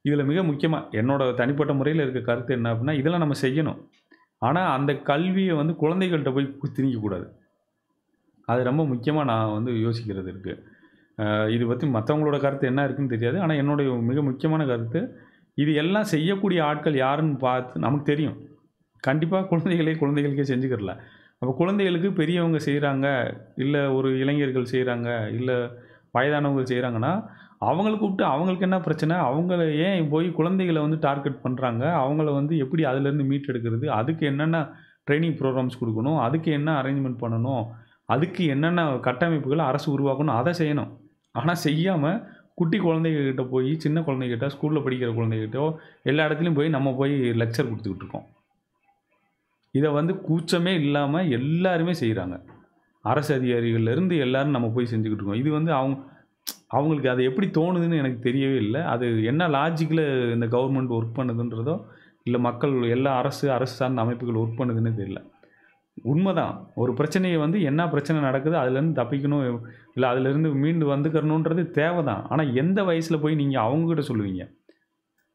இதில் மிக முக்கியமாக என்னோடய தனிப்பட்ட முறையில் இருக்க கருத்து என்ன அப்படின்னா, இதெல்லாம் நம்ம செய்யணும். ஆனால் அந்த கல்வியை வந்து குழந்தைகள்கிட்ட போய் திணிக்கக்கூடாது. அது ரொம்ப முக்கியமாக நான் வந்து யோசிக்கிறது இருக்குது. இது பற்றி மற்றவங்களோட கருத்து என்ன இருக்குதுன்னு தெரியாது. ஆனால் என்னுடைய மிக முக்கியமான கருத்து, இது எல்லாம் செய்யக்கூடிய ஆட்கள் யாருன்னு பார்த்து நமக்கு தெரியும். கண்டிப்பாக குழந்தைகளுக்கே செஞ்சுக்கிறல. அப்போ குழந்தைகளுக்கு பெரியவங்க செய்கிறாங்க, இல்லை ஒரு இளைஞர்கள் செய்கிறாங்க, இல்லை வயதானவங்க செய்கிறாங்கன்னா, அவங்கள கூப்பிட்டு அவங்களுக்கு என்ன பிரச்சனை, அவங்கள ஏன் போய் குழந்தைகளை வந்து டார்கெட் பண்ணுறாங்க, அவங்கள வந்து எப்படி அதிலேருந்து மீட்டெடுக்கிறது, அதுக்கு என்னென்ன ட்ரைனிங் ப்ரோக்ராம்ஸ் கொடுக்கணும், அதுக்கு என்ன அரேஞ்ச்மெண்ட் பண்ணணும், அதுக்கு என்னென்ன கட்டமைப்புகளை அரசு உருவாக்கணும், அதை செய்யணும். ஆனால் செய்யாமல் குட்டி குழந்தைகிட்ட போய், சின்ன குழந்தைகிட்ட, ஸ்கூலில் படிக்கிற குழந்தைகிட்டோ எல்லா இடத்துலையும் போய் நம்ம போய் லெக்சர் கொடுத்துக்கிட்டு இருக்கோம். இதை வந்து கூச்சமே இல்லாமல் எல்லாருமே செய்கிறாங்க. அரசு அதிகாரிகள்லேருந்து எல்லோரும் நம்ம போய் செஞ்சுக்கிட்டு இருக்கோம். இது வந்து அவங்களுக்கு அது எப்படி தோணுதுன்னு எனக்கு தெரியவே இல்லை. அது என்ன லாஜிக்கில் இந்த கவர்மெண்ட் ஒர்க் பண்ணுதுன்றதோ, இல்லை மக்கள் எல்லா அரசு சார்ந்த அமைப்புகள் ஒர்க் பண்ணுதுன்னு தெரியல. உண்மைதான், ஒரு பிரச்சனையை வந்து என்ன பிரச்சனை நடக்குது, அதுலேருந்து தப்பிக்கணும், இல்லை அதுலேருந்து மீண்டு வந்துக்கிறணுன்றது தேவை தான். ஆனால் எந்த வயசில் போய் நீங்கள் அவங்கக்கிட்ட சொல்லுவீங்க?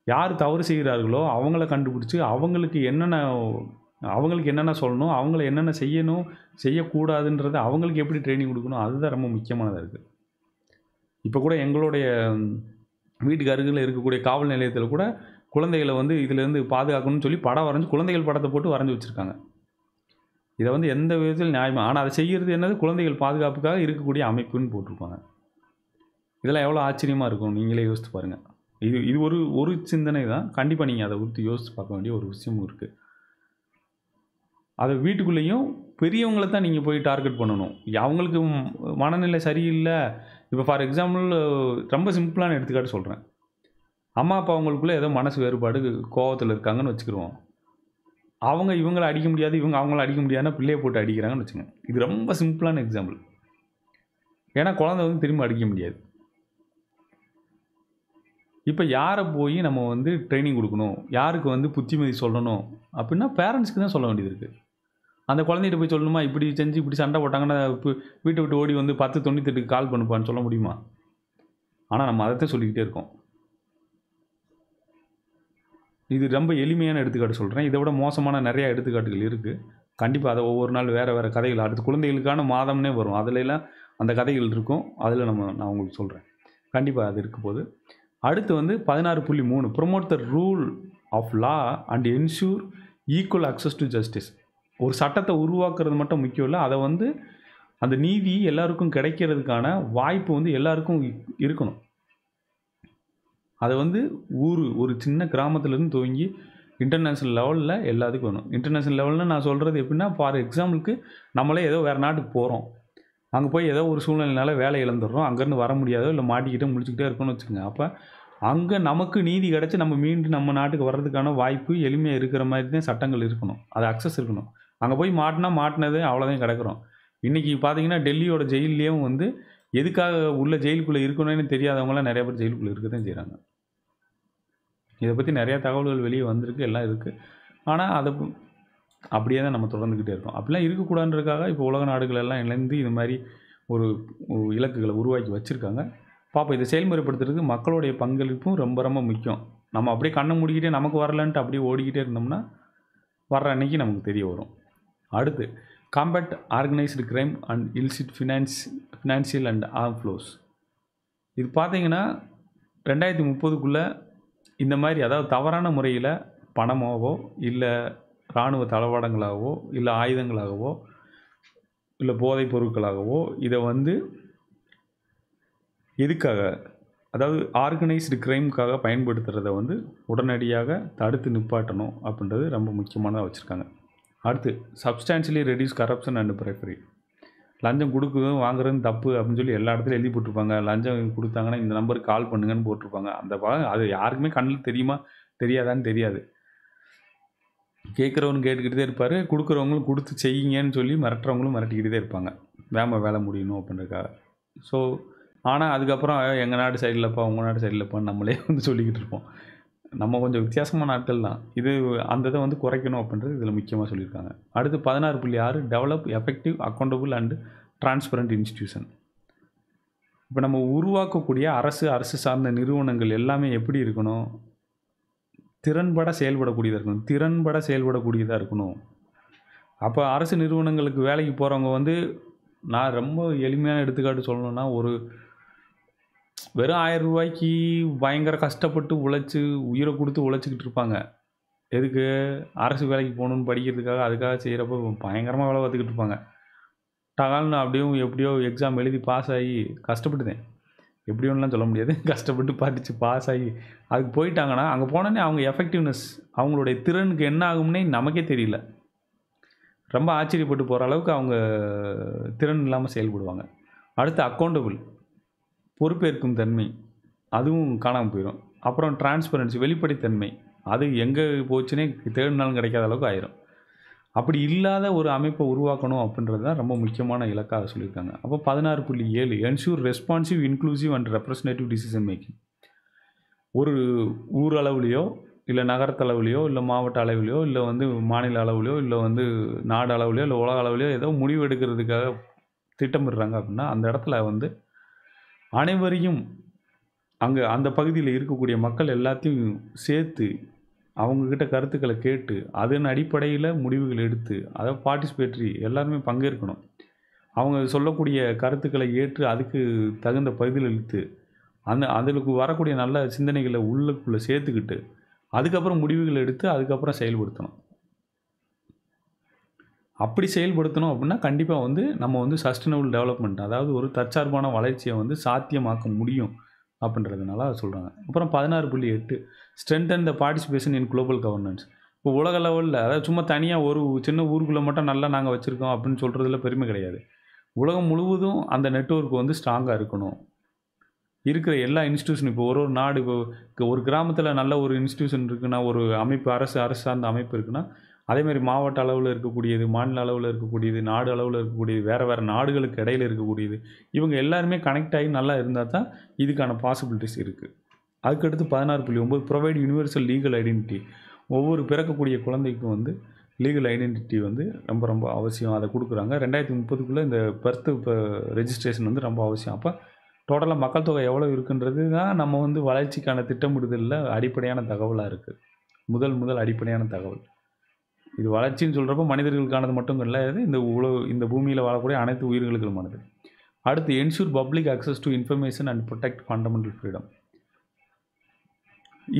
யார் தவறு செய்கிறார்களோ அவங்கள கண்டுபிடிச்சி அவங்களுக்கு என்னென்ன சொல்லணும், அவங்கள என்னென்ன செய்யணும், செய்யக்கூடாதுன்றத அவங்களுக்கு எப்படி ட்ரெயினிங் கொடுக்கணும், அதுதான் ரொம்ப முக்கியமானதாக இருக்குது. இப்போ கூட எங்களுடைய வீட்டுக்கு அருகில் இருக்கக்கூடிய காவல் நிலையத்தில் கூட குழந்தைகளை வந்து இதிலேருந்து பாதுகாக்கணும்னு சொல்லி படம் வரைஞ்சி குழந்தைகள் படத்தை போட்டு வரைஞ்சி வச்சுருக்காங்க. இதை வந்து எந்த விதத்தில் நியாயமா, ஆனால் அதை செய்கிறது என்னது, குழந்தைகள் பாதுகாப்புக்காக இருக்கக்கூடிய அமைப்புன்னு போட்டிருப்பாங்க. இதெல்லாம் எவ்வளோ ஆச்சரியமாக இருக்கும், நீங்களே யோசித்து பாருங்கள். இது ஒரு சிந்தனை தான். கண்டிப்பாக நீங்கள் அதை குறித்து யோசித்து பார்க்க வேண்டிய ஒரு விஷயமும் இருக்குது. அதை வீட்டுக்குள்ளேயும் பெரியவங்களை தான் நீங்கள் போய் டார்கெட் பண்ணணும். அவங்களுக்கு மனநிலை சரியில்லை. இப்போ ஃபார் எக்ஸாம்பிள் ரொம்ப சிம்பிளான எடுத்துக்காட்டு சொல்கிறேன். அம்மா அப்பா அவங்களுக்குள்ளே ஏதோ மனசு வேறுபாடு கோவத்தில் இருக்காங்கன்னு வச்சுக்கிடுவோம். அவங்க இவங்களை அடிக்க முடியாது, இவங்க அவங்கள அடிக்க முடியாதுன்னா பிள்ளையை போட்டு அடிக்கிறாங்கன்னு வச்சுக்கோங்க. இது ரொம்ப சிம்பிளான எக்ஸாம்பிள். ஏன்னா குழந்தை வந்து திரும்ப அடிக்க முடியாது. இப்போ யாரை போய் நம்ம வந்து ட்ரைனிங் கொடுக்கணும், யாருக்கு வந்து புத்திமதி சொல்லணும் அப்படின்னா பேரண்ட்ஸ்க்கு தான் சொல்ல வேண்டியது இருக்குது. அந்த குழந்தைகிட்ட போய் சொல்லணுமா, இப்படி செஞ்சு இப்படி சண்டை போட்டாங்கன்னா வீட்டை விட்டு ஓடி வந்து 1098க்கு கால் பண்ணுப்பான்னு சொல்ல முடியுமா? ஆனால் நம்ம அதைத்தான் சொல்லிக்கிட்டே இருக்கோம். இது ரொம்ப எளிமையான எடுத்துக்காட்டு சொல்கிறேன். இதை விட மோசமான நிறையா எடுத்துக்காட்டுகள் இருக்குது. கண்டிப்பாக அதை ஒவ்வொரு நாள் வேறு கதைகள், அடுத்து குழந்தைகளுக்கான மாதம்னே வரும், அதுலலாம் அந்த கதைகள் இருக்கும். அதில் நான் உங்களுக்கு சொல்கிறேன். கண்டிப்பாக அது இருக்க போது. அடுத்து வந்து 16.3 promote the rule of law and ensure equal access to justice. ஒரு சட்டத்தை உருவாக்குறது மட்டும் முக்கியம் இல்லை, அதை வந்து அந்த நீதி எல்லாருக்கும் கிடைக்கிறதுக்கான வாய்ப்பு வந்து எல்லாருக்கும் இருக்கணும். அதை வந்து ஒரு சின்ன கிராமத்துலேருந்து துவங்கி இன்டர்நேஷ்னல் லெவலில் எல்லாத்துக்கும் வேணும். இன்டர்நேஷ்னல் லெவலில் நான் சொல்கிறது எப்படின்னா, ஃபார் எக்ஸாம்பிளுக்கு நம்மளே ஏதோ வேறு நாட்டுக்கு போகிறோம், அங்கே போய் ஏதோ ஒரு சூழ்நிலைனால வேலை இழந்துடுறோம், அங்கேருந்து வர முடியாதோ இல்லை மாட்டிக்கிட்டே முழிச்சிக்கிட்டே இருக்கணும்னு வச்சுக்கோங்க. அப்போ அங்கே நமக்கு நீதி கிடச்சி நம்ம மீண்டும் நம்ம நாட்டுக்கு வர்றதுக்கான வாய்ப்பு எளிமையாக இருக்கிற மாதிரி தான் சட்டங்கள் இருக்கணும், அது அக்சஸ் இருக்கணும். அங்கே போய் மாட்டினது அவ்வளோதான் கிடக்கிறோம். இன்றைக்கி பார்த்தீங்கன்னா டெல்லியோட ஜெயிலையும் வந்து எதுக்காக உள்ள ஜெயிலுக்குள்ளே இருக்கணும்னு தெரியாதவங்களாம் நிறைய பேர் ஜெயிலுக்குள்ளே இருக்க தான் செய்கிறாங்க. இதை பற்றி நிறையா தகவல்கள் வெளியே வந்திருக்கு, எல்லாம் இருக்குது. ஆனால் அதை அப்படியே தான் நம்ம தொடர்ந்துக்கிட்டே இருக்கோம். அப்படிலாம் இருக்கக்கூடாதுன்றதுக்காக இப்போ உலக நாடுகள் எல்லாம் இணைந்து இது மாதிரி ஒரு இலக்குகளை உருவாக்கி வச்சுருக்காங்க. பார்ப்போம். இதை செயல்முறைப்படுத்துறதுக்கு மக்களுடைய பங்களிப்பும் ரொம்ப ரொம்ப முக்கியம். நம்ம அப்படியே கண்ணை மூடிக்கிட்டே நமக்கு வரலன்ட்டு அப்படியே ஓடிக்கிட்டே இருந்தோம்னா வர்ற அன்னைக்கு நமக்கு தெரிய வரும். அடுத்து combat organised crime and illicit financial and arm flows. இது பார்த்தீங்கன்னா 2030க்குள்ளே இந்த மாதிரி, அதாவது தவறான முறையில் பணமாகவோ இல்லை இராணுவ தளவாடங்களாகவோ இல்லை ஆயுதங்களாகவோ இல்லை போதைப் பொருட்களாகவோ இதை வந்து எதுக்காக, அதாவது ஆர்கனைஸ்டு கிரைமுக்காக பயன்படுத்துகிறத வந்து உடனடியாக தடுத்து நிப்பாட்டணும் அப்படின்றது ரொம்ப முக்கியமானதாக வச்சுருக்காங்க. அடுத்து சப்ஸ்டான்ஷியலி ரெடியூஸ் கரப்ஷன் அண்ட் பிரைஃபரி. லஞ்சம் கொடுக்குறதும் வாங்குறதும் தப்பு அப்படின்னு சொல்லி எல்லா இடத்துலையும் எழுதி போட்டிருப்பாங்க. லஞ்சம் கொடுத்தாங்கன்னா இந்த நம்பருக்கு கால் பண்ணுங்கன்னு போட்டிருப்பாங்க. அது யாருக்குமே கண்ணில் தெரியுமா தெரியாதான்னு தெரியாது. கேட்குறவங்க கேட்டுக்கிட்டே இருப்பார், கொடுக்குறவங்களும் கொடுத்து செய்யுங்கன்னு சொல்லி மிரட்டுறவங்களும் மிரட்டிக்கிட்டே இருப்பாங்க, வேலை முடியணும் அப்படின்றதுக்காக. ஸோ ஆனால் அதுக்கப்புறம் எங்கள் நாடு சரியில்லைப்பா, உங்கள் நாடு சரியில்லைப்பான்னு நம்மளே வந்து சொல்லிக்கிட்டு இருப்போம். நம்ம கொஞ்சம் வித்தியாசமான ஆட்கள் தான். இது அந்த இதை வந்து குறைக்கணும் அப்படின்றது இதில் முக்கியமாக சொல்லியிருக்காங்க. அடுத்து 16.6 develop effective accountable and transparent institution. இப்போ நம்ம உருவாக்கக்கூடிய அரசு சார்ந்த நிறுவனங்கள் எல்லாமே எப்படி இருக்கணும், திறன்பட செயல்படக்கூடியதாக இருக்கணும். அப்போ அரசு நிறுவனங்களுக்கு வேலைக்கு போகிறவங்க வந்து, நான் ரொம்ப எளிமையான எடுத்துக்காட்டு சொல்லணும்னா, ஒரு வெறும் 1000 ரூபாய்க்கு பயங்கர கஷ்டப்பட்டு உழைச்சி உயிரை கொடுத்து உழைச்சிக்கிட்டு இருப்பாங்க. எதுக்கு, அரசு வேலைக்கு போகணுன்னு படிக்கிறதுக்காக, அதுக்காக செய்கிறப்போ பயங்கரமாக வேலை பார்த்துக்கிட்டு இருப்பாங்க. டகால்னு அப்படியும் எப்படியோ எக்ஸாம் எழுதி பாஸ் ஆகி, கஷ்டப்பட்டுதேன் எப்படியோன்னுலாம் சொல்ல முடியாது, கஷ்டப்பட்டு படித்து பாஸ் ஆகி அதுக்கு போயிட்டாங்கன்னா, அங்கே போனோடனே அவங்க எஃபெக்டிவ்னஸ், அவங்களுடைய திறனுக்கு என்ன ஆகும்னே நமக்கே தெரியல. ரொம்ப ஆச்சரியப்பட்டு போகிற அளவுக்கு அவங்க திறன் இல்லாமல் செயல்படுவாங்க. அடுத்து அக்கௌண்டபிள், பொறுப்பேற்கும் தன்மை, அதுவும் காணாமல் போயிடும். அப்புறம் டிரான்ஸ்பரன்சி, வெளிப்படைத்தன்மை, அது எங்கே போச்சுன்னே தேடினாலும் கிடைக்காத அளவுக்கு ஆயிரும். அப்படி இல்லாத ஒரு அமைப்பை உருவாக்கணும் அப்படின்றது தான் ரொம்ப முக்கியமான இலக்காக சொல்லியிருக்காங்க. அப்போ 16.7 ensure responsive, inclusive and representative decision making. ஒரு ஊர் அளவுலையோ இல்லை நகரத்தளவுலையோ இல்லை மாவட்ட அளவுலையோ இல்லை வந்து மாநில அளவுலையோ இல்லை வந்து நாடு அளவுலையோ இல்லை உலக அளவுலையோ ஏதோ முடிவு எடுக்கிறதுக்காக திட்டமிடுறாங்க அப்படின்னா, அந்த இடத்துல வந்து அனைவரையும் அங்கே அந்த பகுதியில் இருக்கக்கூடிய மக்கள் எல்லாத்தையும் சேர்த்து அவங்கக்கிட்ட கருத்துக்களை கேட்டு அதன் அடிப்படையில் முடிவுகள் எடுத்து அதாவது பார்ட்டிசிபேட்டரி எல்லாருமே பங்கேற்கணும். அவங்க சொல்லக்கூடிய கருத்துக்களை ஏற்று அதுக்கு தகுந்த பதிலளித்து அதுக்கு வரக்கூடிய நல்ல சிந்தனைகளை உள்ளுக்குள்ளே சேர்த்துக்கிட்டு அதுக்கப்புறம் முடிவுகள் எடுத்து அதுக்கப்புறம் செயல்படுத்தணும். அப்படி செயல்படுத்தணும் அப்படின்னா கண்டிப்பாக வந்து நம்ம வந்து சஸ்டைனபிள் டெவலப்மெண்ட் அதாவது ஒரு தற்சார்பான வளர்ச்சியை வந்து சாத்தியமாக்க முடியும் அப்படின்றதுனால அதை சொல்கிறாங்க. அப்புறம் 16.8 ஸ்ட்ரென்தன் த பார்ட்டிசிபேஷன் இன் குளோபல் கவர்னன்ஸ். இப்போ உலக லெவலில் அதாவது சும்மா தனியாக ஒரு சின்ன ஊருக்குள்ளே மட்டும் நல்லா நாங்கள் வச்சுருக்கோம் அப்படின்னு சொல்கிறதுல பெருமை கிடையாது. உலகம் முழுவதும் அந்த நெட்வொர்க் வந்து ஸ்ட்ராங்காக இருக்கணும். இருக்கிற எல்லா இன்ஸ்டியூஷன் இப்போ ஒரு நாடு இப்போ ஒரு கிராமத்தில் நல்ல ஒரு இன்ஸ்டியூஷன் இருக்குன்னா ஒரு அமைப்பு அரசு சார்ந்த அமைப்பு இருக்குன்னா அதேமாதிரி மாவட்ட அளவில் இருக்கக்கூடியது, மாநில அளவில் இருக்கக்கூடியது, நாடு அளவில் இருக்கக்கூடியது, வேறு நாடுகளுக்கு இடையில் இருக்கக்கூடியது, இவங்க எல்லாருமே கனெக்ட் ஆகி நல்லா இருந்தால் தான் இதுக்கான பாசிபிலிட்டிஸ் இருக்குது. அதுக்கடுத்து 16.9 ப்ரொவைட் யூனிவர்சல் லீகல் ஐடென்டிட்டி. ஒவ்வொரு பிறக்கக்கூடிய குழந்தைக்கும் வந்து லீகல் ஐடென்டிட்டி வந்து ரொம்ப ரொம்ப அவசியம். அதை கொடுக்குறாங்க. 2030க்குள்ளே இந்த பர்த் ரெஜிஸ்ட்ரேஷன் வந்து ரொம்ப அவசியம். அப்போ டோட்டலாக மக்கள் தொகை எவ்வளோ இருக்குன்றது தான் நம்ம வந்து வளர்ச்சிக்கான திட்டமிடுதலில் அடிப்படையான தகவலாக இருக்குது. முதல் அடிப்படையான தகவல். இது வளர்ச்சின்னு சொல்கிறப்போ மனிதர்களுக்கானது மட்டும் கிடையாது, இந்த பூமியில் வாழக்கூடிய அனைத்து உயிர்களுக்குமானது. அடுத்து ensure public access to information and protect fundamental freedom.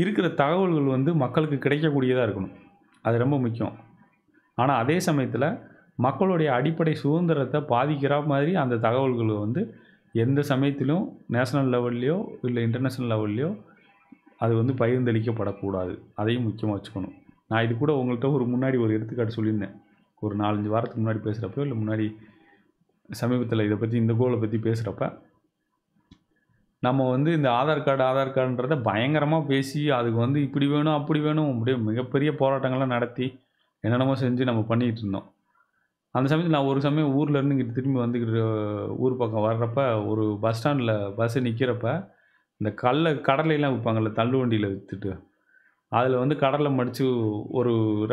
இருக்கிற தகவல்கள் வந்து மக்களுக்கு கிடைக்கக்கூடியதாக இருக்கணும். அது ரொம்ப முக்கியம். ஆனால் அதே சமயத்தில் மக்களுடைய அடிப்படை சுதந்திரத்தை பாதிக்கிற மாதிரி அந்த தகவல்கள் வந்து எந்த சமயத்திலும் நேஷனல் லெவல்லையோ இல்லை இன்டர்நேஷ்னல் லெவல்லையோ அது வந்து பகிர்ந்தளிக்கப்படக்கூடாது. அதையும் முக்கியமாக வச்சுக்கணும். நான் இது கூட உங்கள்கிட்ட முன்னாடி ஒரு எடுத்துக்காட்டு சொல்லியிருந்தேன். ஒரு 4-5 வாரத்துக்கு முன்னாடி பேசுகிறப்போ இல்லை முன்னாடி சமீபத்தில் இதை பற்றி இந்த கோலை பற்றி பேசுகிறப்ப நம்ம வந்து இந்த ஆதார் கார்டுன்றதை பயங்கரமாக பேசி அதுக்கு வந்து இப்படி வேணும் அப்படி வேணும் அப்படியே மிகப்பெரிய போராட்டங்கள்லாம் நடத்தி என்னென்னமோ செஞ்சு நம்ம பண்ணிகிட்டு இருந்தோம். அந்த சமயத்தில் நான் ஒரு சமயம் ஊர்லேருந்து இங்கிட்டு திரும்பி வந்துக்கிட்டு ஊர் பக்கம் வர்றப்ப ஒரு பஸ் ஸ்டாண்டில் பஸ்ஸு நிற்கிறப்ப இந்த கடலையெல்லாம் விற்பாங்கள்ல தள்ளு வண்டியில் விற்றுட்டு அதில் வந்து கடலை மடித்து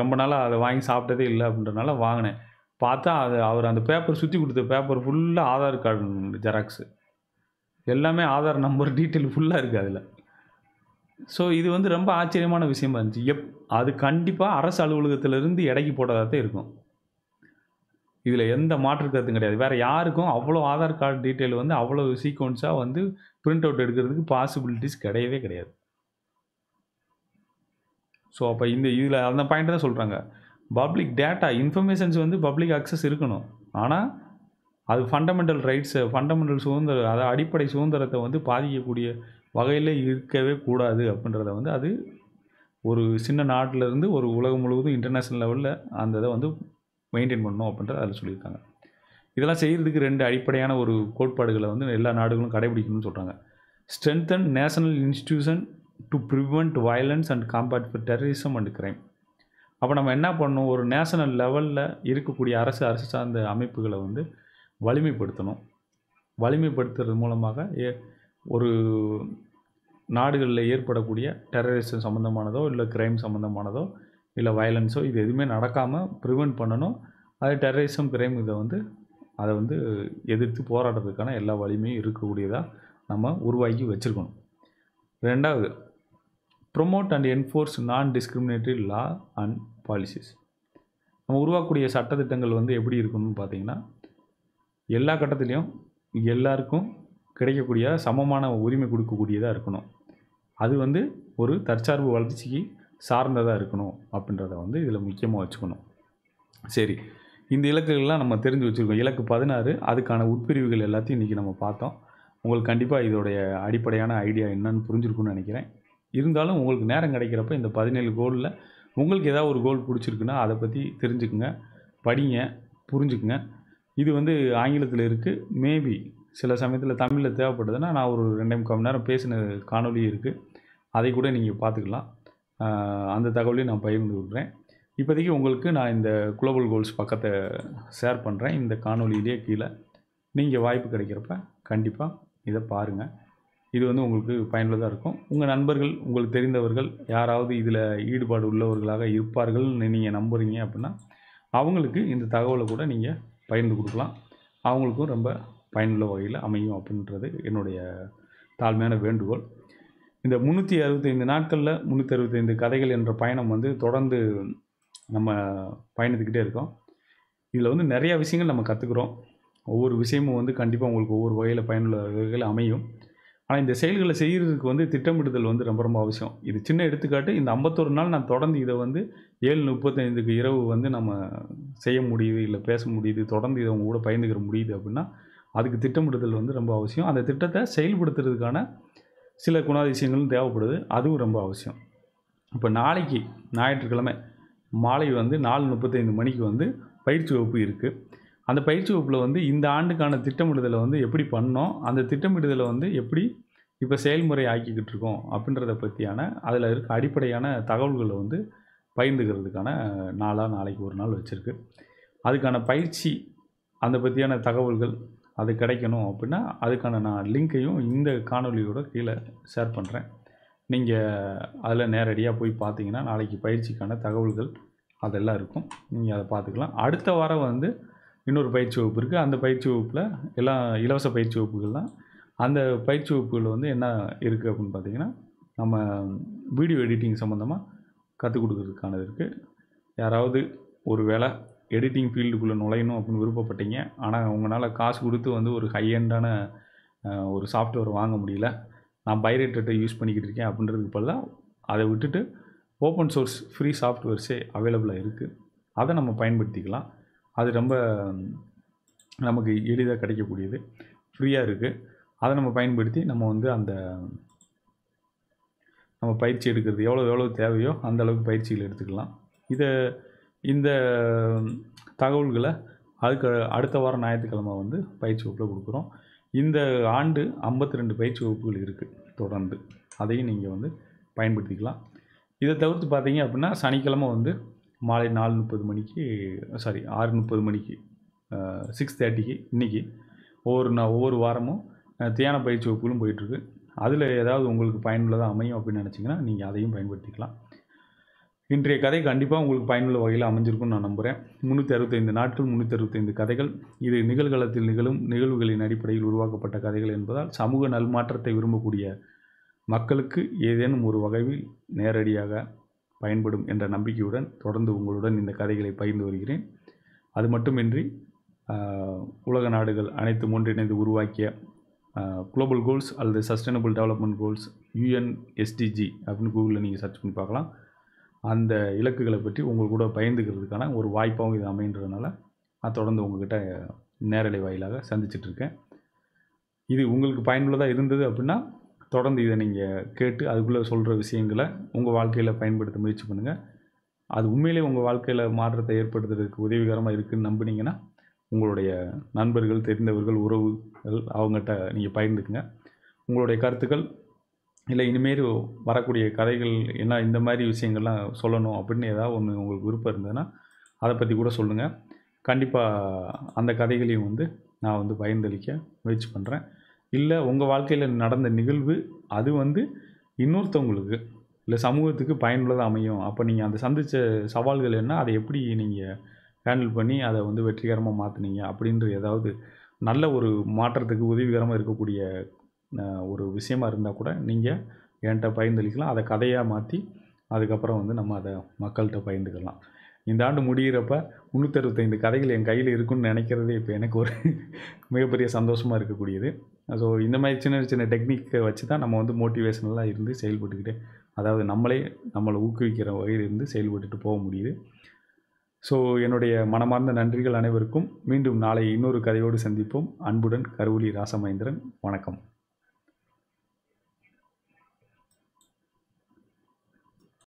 ரொம்ப நாளாக அதை வாங்கி சாப்பிட்டதே இல்லை அப்படின்றனால வாங்கினேன். பார்த்தா அவர் அந்த பேப்பர் சுற்றி கொடுத்த பேப்பர் ஃபுல்லாக ஆதார் கார்டு ஜெராக்ஸு எல்லாமே ஆதார் நம்பர் டீட்டெயில் ஃபுல்லாக இருக்குது அதில். ஸோ இது வந்து ரொம்ப ஆச்சரியமான விஷயமா இருந்துச்சு. அது கண்டிப்பாக அரசு அலுவலகத்திலேருந்து இடைக்கி போட்டதாக தான் இருக்கும். இதில் எந்த மாற்று கருத்தும் கிடையாது. வேறு யாருக்கும் அவ்வளோ ஆதார் கார்டு டீட்டெயில் வந்து அவ்வளோ சீக்வன்ஸாக வந்து பிரிண்ட் அவுட் எடுக்கிறதுக்கு பாசிபிலிட்டிஸ் கிடையவே கிடையாது. ஸோ அப்போ இதில் அந்த பாயிண்ட் தான் சொல்கிறாங்க. பப்ளிக் டேட்டா இன்ஃபர்மேஷன்ஸ் வந்து பப்ளிக் அக்சஸ் இருக்கணும். ஆனால் அது ஃபண்டமெண்டல் ரைட்ஸை ஃபண்டமெண்டல் சுதந்திரம் அதாவது அடிப்படை சுதந்திரத்தை வந்து பாதிக்கக்கூடிய வகையில் இருக்கவே கூடாது அப்படின்றத வந்து அது ஒரு சின்ன நாட்டிலேருந்து ஒரு உலகம் முழுவதும் இன்டர்நேஷ்னல் லெவலில் அந்த இதை வந்து மெயின்டைன் பண்ணணும் அப்படின்றத அதில் சொல்லியிருக்காங்க. இதெல்லாம் செய்கிறதுக்கு 2 அடிப்படையான ஒரு கோட்பாடுகளை வந்து எல்லா நாடுகளும் கடைபிடிக்கணும்னு சொல்கிறாங்க. Strengthen national institution to prevent violence and combat for terrorism and crime. அப்போ நம்ம என்ன பண்ணணும், ஒரு நேஷனல் லெவலில் இருக்கக்கூடிய அரசு சார்ந்த அமைப்புகளை வந்து வலிமைப்படுத்தணும். வலிமைப்படுத்துறது மூலமாக ஒரு நாடுகளில் ஏற்படக்கூடிய டெரரிசம் சம்மந்தமானதோ இல்லை கிரைம் சம்மந்தமானதோ இல்லை வயலன்ஸோ இது எதுவுமே நடக்காமல் ப்ரிவெண்ட் பண்ணணும். அது டெரரிசம் கிரைம் அதை வந்து எதிர்த்து போராடுறதுக்கான எல்லா வலிமையும் இருக்கக்கூடியதாக நம்ம உருவாக்கி வச்சுருக்கணும். 2வது ப்ரொமோட் அண்ட் என்ஃபோர்ஸ் நான் டிஸ்கிரிமினேட்டரி லா அண்ட் பாலிசிஸ். நம்ம உருவாக்கக்கூடிய சட்டத்திட்டங்கள் வந்து எப்படி இருக்கணும்னு பார்த்திங்கன்னா எல்லா கட்டத்துலேயும் எல்லாருக்கும் கிடைக்கக்கூடிய சமமான உரிமை கொடுக்கக்கூடியதாக இருக்கணும். அது வந்து ஒரு தற்சார்பு வளர்ச்சிக்கு சார்ந்ததாக இருக்கணும் அப்படின்றத வந்து இதில் முக்கியமாக வச்சுக்கணும். சரி, இந்த இலக்குகள்லாம் நம்ம தெரிஞ்சு வச்சுருக்கோம். இலக்கு 16 அதுக்கான உட்பிரிவுகள் எல்லாத்தையும் இன்றைக்கி நம்ம பார்த்தோம். உங்களுக்கு கண்டிப்பாக இதோடைய அடிப்படையான ஐடியா என்னன்னு புரிஞ்சிருக்குன்னு நினைக்கிறேன். இருந்தாலும் உங்களுக்கு நேரம் கிடைக்கிறப்ப இந்த 17 கோலில் உங்களுக்கு ஏதாவது ஒரு கோல் பிடிச்சிருக்குன்னா அதை பற்றி தெரிஞ்சுக்குங்க, படிங்க, புரிஞ்சுக்குங்க. இது வந்து ஆங்கிலத்தில் இருக்குது. மேபி சில சமயத்தில் தமிழில் தேவைப்படுதுன்னா நான் ஒரு 2.25 மணி நேரம் பேசின காணொலி இருக்குது. அதை கூட நீங்கள் பார்த்துக்கலாம். அந்த தகவலையும் நான் பகிர்ந்து விடுறேன். இப்போதைக்கு உங்களுக்கு நான் இந்த குளோபல் கோல்ஸ் பக்கத்தை ஷேர் பண்ணுறேன் இந்த காணொலியிலே கீழே. நீங்கள் வாய்ப்பு கிடைக்கிறப்ப கண்டிப்பாக இதை பாருங்கள். இது வந்து உங்களுக்கு பயனுள்ளதாக இருக்கும். உங்கள் நண்பர்கள், உங்களுக்கு தெரிந்தவர்கள் யாராவது இதில் ஈடுபாடு உள்ளவர்களாக இருப்பார்கள்னு நீங்கள் நம்புகிறீங்க அப்படின்னா அவங்களுக்கு இந்த தகவலை கூட நீங்கள் பகிர்ந்து கொடுக்கலாம். அவங்களுக்கும் ரொம்ப பயனுள்ள வகையில் அமையும் அப்படின்றது என்னுடைய தாழ்மையான வேண்டுகோள். இந்த 365 நாட்களில் 365 கதைகள் என்ற பயணம் வந்து தொடர்ந்து நம்ம பயணித்துக்கிட்டே இருக்கோம். இதில் வந்து நிறையா விஷயங்கள் நம்ம கற்றுக்குறோம். ஒவ்வொரு விஷயமும் வந்து கண்டிப்பாக உங்களுக்கு ஒவ்வொரு வகையில் பயனுள்ள வகையில் அமையும். ஆனால் இந்த செயல்களை செய்கிறதுக்கு வந்து திட்டமிடுதல் வந்து ரொம்ப ரொம்ப அவசியம். இது சின்ன எடுத்துக்காட்டு. இந்த 51 நாள் நான் தொடர்ந்து இதை வந்து 7:35க்கு இரவு வந்து நம்ம செய்ய முடியுது, இல்லை பேச முடியுது, தொடர்ந்து இதை உங்க கூட பகிர்ந்துக்கிற முடியுது அப்படின்னா, அதுக்கு திட்டமிடுதல் வந்து ரொம்ப அவசியம். அந்த திட்டத்தை செயல்படுத்துறதுக்கான சில குணாதிசயங்களும் தேவைப்படுது. அதுவும் ரொம்ப அவசியம். இப்போ நாளைக்கு ஞாயிற்றுக்கிழமை மாலை வந்து 4:35 மணிக்கு வந்து பயிற்சி வகுப்பு இருக்குது. அந்த பயிற்சி வகுப்பில் வந்து இந்த ஆண்டுக்கான திட்டமிடுதலை வந்து எப்படி பண்ணோம், அந்த திட்டமிடுதலை வந்து எப்படி இப்போ செயல்முறை ஆக்கிக்கிட்டு இருக்கோம் அப்படின்றத பற்றியான அதில் இருக்க அடிப்படையான தகவல்களை வந்து பகிர்ந்துக்கிறதுக்கான நாளாக நாளைக்கு ஒரு நாள் வச்சுருக்கு. அதுக்கான பயிற்சி அதை பற்றியான தகவல்கள் அது கிடைக்கணும் அப்படின்னா அதுக்கான நான் லிங்க்கையும் இந்த காணொலியோட கீழே ஷேர் பண்ணுறேன். நீங்கள் அதில் நேரடியாக போய் பார்த்தீங்கன்னா நாளைக்கு பயிற்சிக்கான தகவல்கள் அதெல்லாம் இருக்கும். நீங்கள் அதை பார்த்துக்கலாம். அடுத்த வாரம் வந்து இன்னொரு பயிற்சி வகுப்பு இருக்குது. அந்த பயிற்சி வகுப்பில் எல்லாம் இலவச பயிற்சி வகுப்புகள் தான். அந்த பயிற்சி வகுப்புகள் வந்து என்ன இருக்குது அப்படின்னு பார்த்தீங்கன்னா, நம்ம வீடியோ எடிட்டிங் சம்மந்தமாக கற்றுக் கொடுக்குறதுக்கானது இருக்குது. யாராவது ஒரு வேளை எடிட்டிங் ஃபீல்டுக்குள்ளே நுழையணும் அப்படின்னு விருப்பப்பட்டீங்க, ஆனால் உங்களால் காசு கொடுத்து வந்து ஒரு ஹை எண்டான ஒரு சாஃப்ட்வேர் வாங்க முடியல, நான் பைரேட்டை யூஸ் பண்ணிக்கிட்டு இருக்கேன் அப்படின்றதுக்கு பதிலாக அதை விட்டுட்டு ஓப்பன் சோர்ஸ் ஃப்ரீ சாஃப்ட்வேர்ஸே அவைலபிளாக இருக்குது. அதை நம்ம பயன்படுத்திக்கலாம். அது ரொம்ப நமக்கு எளிதாக கிடைக்கக்கூடியது, ஃப்ரீயாக இருக்குது. அதை நம்ம பயன்படுத்தி நம்ம வந்து நம்ம பயிற்சி எடுக்கிறது எவ்வளோ தேவையோ அந்த அளவுக்கு பயிற்சிகள் எடுத்துக்கலாம். இந்த தகவல்களை அதுக்கு அடுத்த வாரம் ஞாயிற்றுக்கிழமை வந்து பயிற்சி வகுப்பில் கொடுக்குறோம். இந்த ஆண்டு 52 பயிற்சி வகுப்புகள் இருக்குது தொடர்ந்து. அதையும் நீங்கள் வந்து பயன்படுத்திக்கலாம். இதை தவிர்த்து பார்த்தீங்க அப்படின்னா சனிக்கிழமை வந்து மாலை 6:30 மணிக்கு 6:30க்கு இன்றைக்கி ஒவ்வொரு வாரமும் தியான பயிற்சி வகுப்புகளும் போயிட்டுருக்கு. அதில் ஏதாவது உங்களுக்கு பயனுள்ளதாக அமையும் அப்படின்னு நினச்சிங்கன்னா நீங்கள் அதையும் பயன்படுத்திக்கலாம். இன்றைய கதை கண்டிப்பாக உங்களுக்கு பயனுள்ள வகையில் அமைஞ்சிருக்கும்னு நான் நம்புகிறேன். 365 நாட்கள் 365 கதைகள். இது நிகழ்காலத்தில் நிகழும் நிகழ்வுகளின் அடிப்படையில் உருவாக்கப்பட்ட கதைகள் என்பதால் சமூக நல்மாற்றத்தை விரும்பக்கூடிய மக்களுக்கு ஏதேனும் ஒரு வகையில் நேரடியாக பயன்படும் என்ற நம்பிக்கையுடன் தொடர்ந்து உங்களுடன் இந்த கதைகளை பகிர்ந்து வருகிறேன். அது மட்டுமின்றி உலக நாடுகள் அனைத்தும் ஒன்றிணைந்து உருவாக்கிய குளோபல் கோல்ஸ் அல்லது சஸ்டைனபிள் டெவலப்மெண்ட் கோல்ஸ் UNSDG அப்படின்னு கூகுளில் நீங்கள் சர்ச் பண்ணி பார்க்கலாம். அந்த இலக்குகளை பற்றி உங்கள் கூட பகிர்ந்துக்கிறதுக்கான ஒரு வாய்ப்பாகவும் இது அமைன்றதுனால நான் தொடர்ந்து உங்கள்கிட்ட நேரலை வாயிலாக சந்திச்சிட்ருக்கேன். இது உங்களுக்கு பயனுள்ளதாக இருந்தது அப்படின்னா தொடர்ந்து இதை நீங்கள் கேட்டு அதுக்குள்ளே சொல்கிற விஷயங்களை உங்கள் வாழ்க்கையில் பயன்படுத்த முயற்சி பண்ணுங்கள். அது உண்மையிலே உங்கள் வாழ்க்கையில் மாற்றத்தை ஏற்படுத்துறதுக்கு உதவிகரமாக இருக்குதுன்னு நம்பினீங்கன்னா உங்களுடைய நண்பர்கள், தெரிந்தவர்கள், உறவுகள் அவங்ககிட்ட நீங்கள் பகிர்ந்துக்குங்க. உங்களுடைய கருத்துக்கள் இல்லை இனிமேல் வரக்கூடிய கதைகள் என்ன இந்த மாதிரி விஷயங்கள்லாம் சொல்லணும் அப்படின்னு ஏதாவது ஒன்று உங்களுக்கு விருப்பம் இருந்ததுன்னா அதை பற்றி கூட சொல்லுங்கள். கண்டிப்பாக அந்த கதைகளையும் வந்து நான் வந்து பகிர்ந்தளிக்க முயற்சி பண்ணுறேன். இல்லை உங்கள் வாழ்க்கையில் நடந்த நிகழ்வு அது வந்து இன்னொருத்தவங்களுக்கு இல்லை சமூகத்துக்கு பயனுள்ளதாக அமையும். அப்போ நீங்கள் அந்த சந்தித்த சவால்கள் என்ன, அதை எப்படி நீங்கள் ஹேண்டில் பண்ணி அதை வந்து வெற்றிகரமாக மாற்றுனீங்க அப்படின்ற ஏதாவது நல்ல ஒரு மாற்றத்துக்கு உதவிகரமாக இருக்கக்கூடிய ஒரு விஷயமா இருந்தால் கூட நீங்கள் என்கிட்ட பகிர்ந்தளிக்கலாம். அதை கதையாக மாற்றி அதுக்கப்புறம் வந்து நம்ம அதை மக்கள்கிட்ட பகிர்ந்துக்கலாம். இந்த ஆண்டு முடிகிறப்ப 365 கதைகள் என் கையில் இருக்குன்னு நினைக்கிறதே இப்போ எனக்கு ஒரு மிகப்பெரிய சந்தோஷமாக இருக்கக்கூடியது. ஸோ இந்த மாதிரி சின்ன சின்ன டெக்னிக்கை வச்சு தான் நம்ம வந்து மோட்டிவேஷனலாக இருந்து செயல்பட்டுக்கிட்டே, அதாவது நம்மளை ஊக்குவிக்கிற வகையில் இருந்து செயல்பட்டுட்டு போக முடியுது. ஸோ என்னுடைய மனமார்ந்த நன்றிகள் அனைவருக்கும். மீண்டும் நாளை இன்னொரு கதையோடு சந்திப்போம். அன்புடன் கருவூலி ராசமகேந்திரன். வணக்கம்.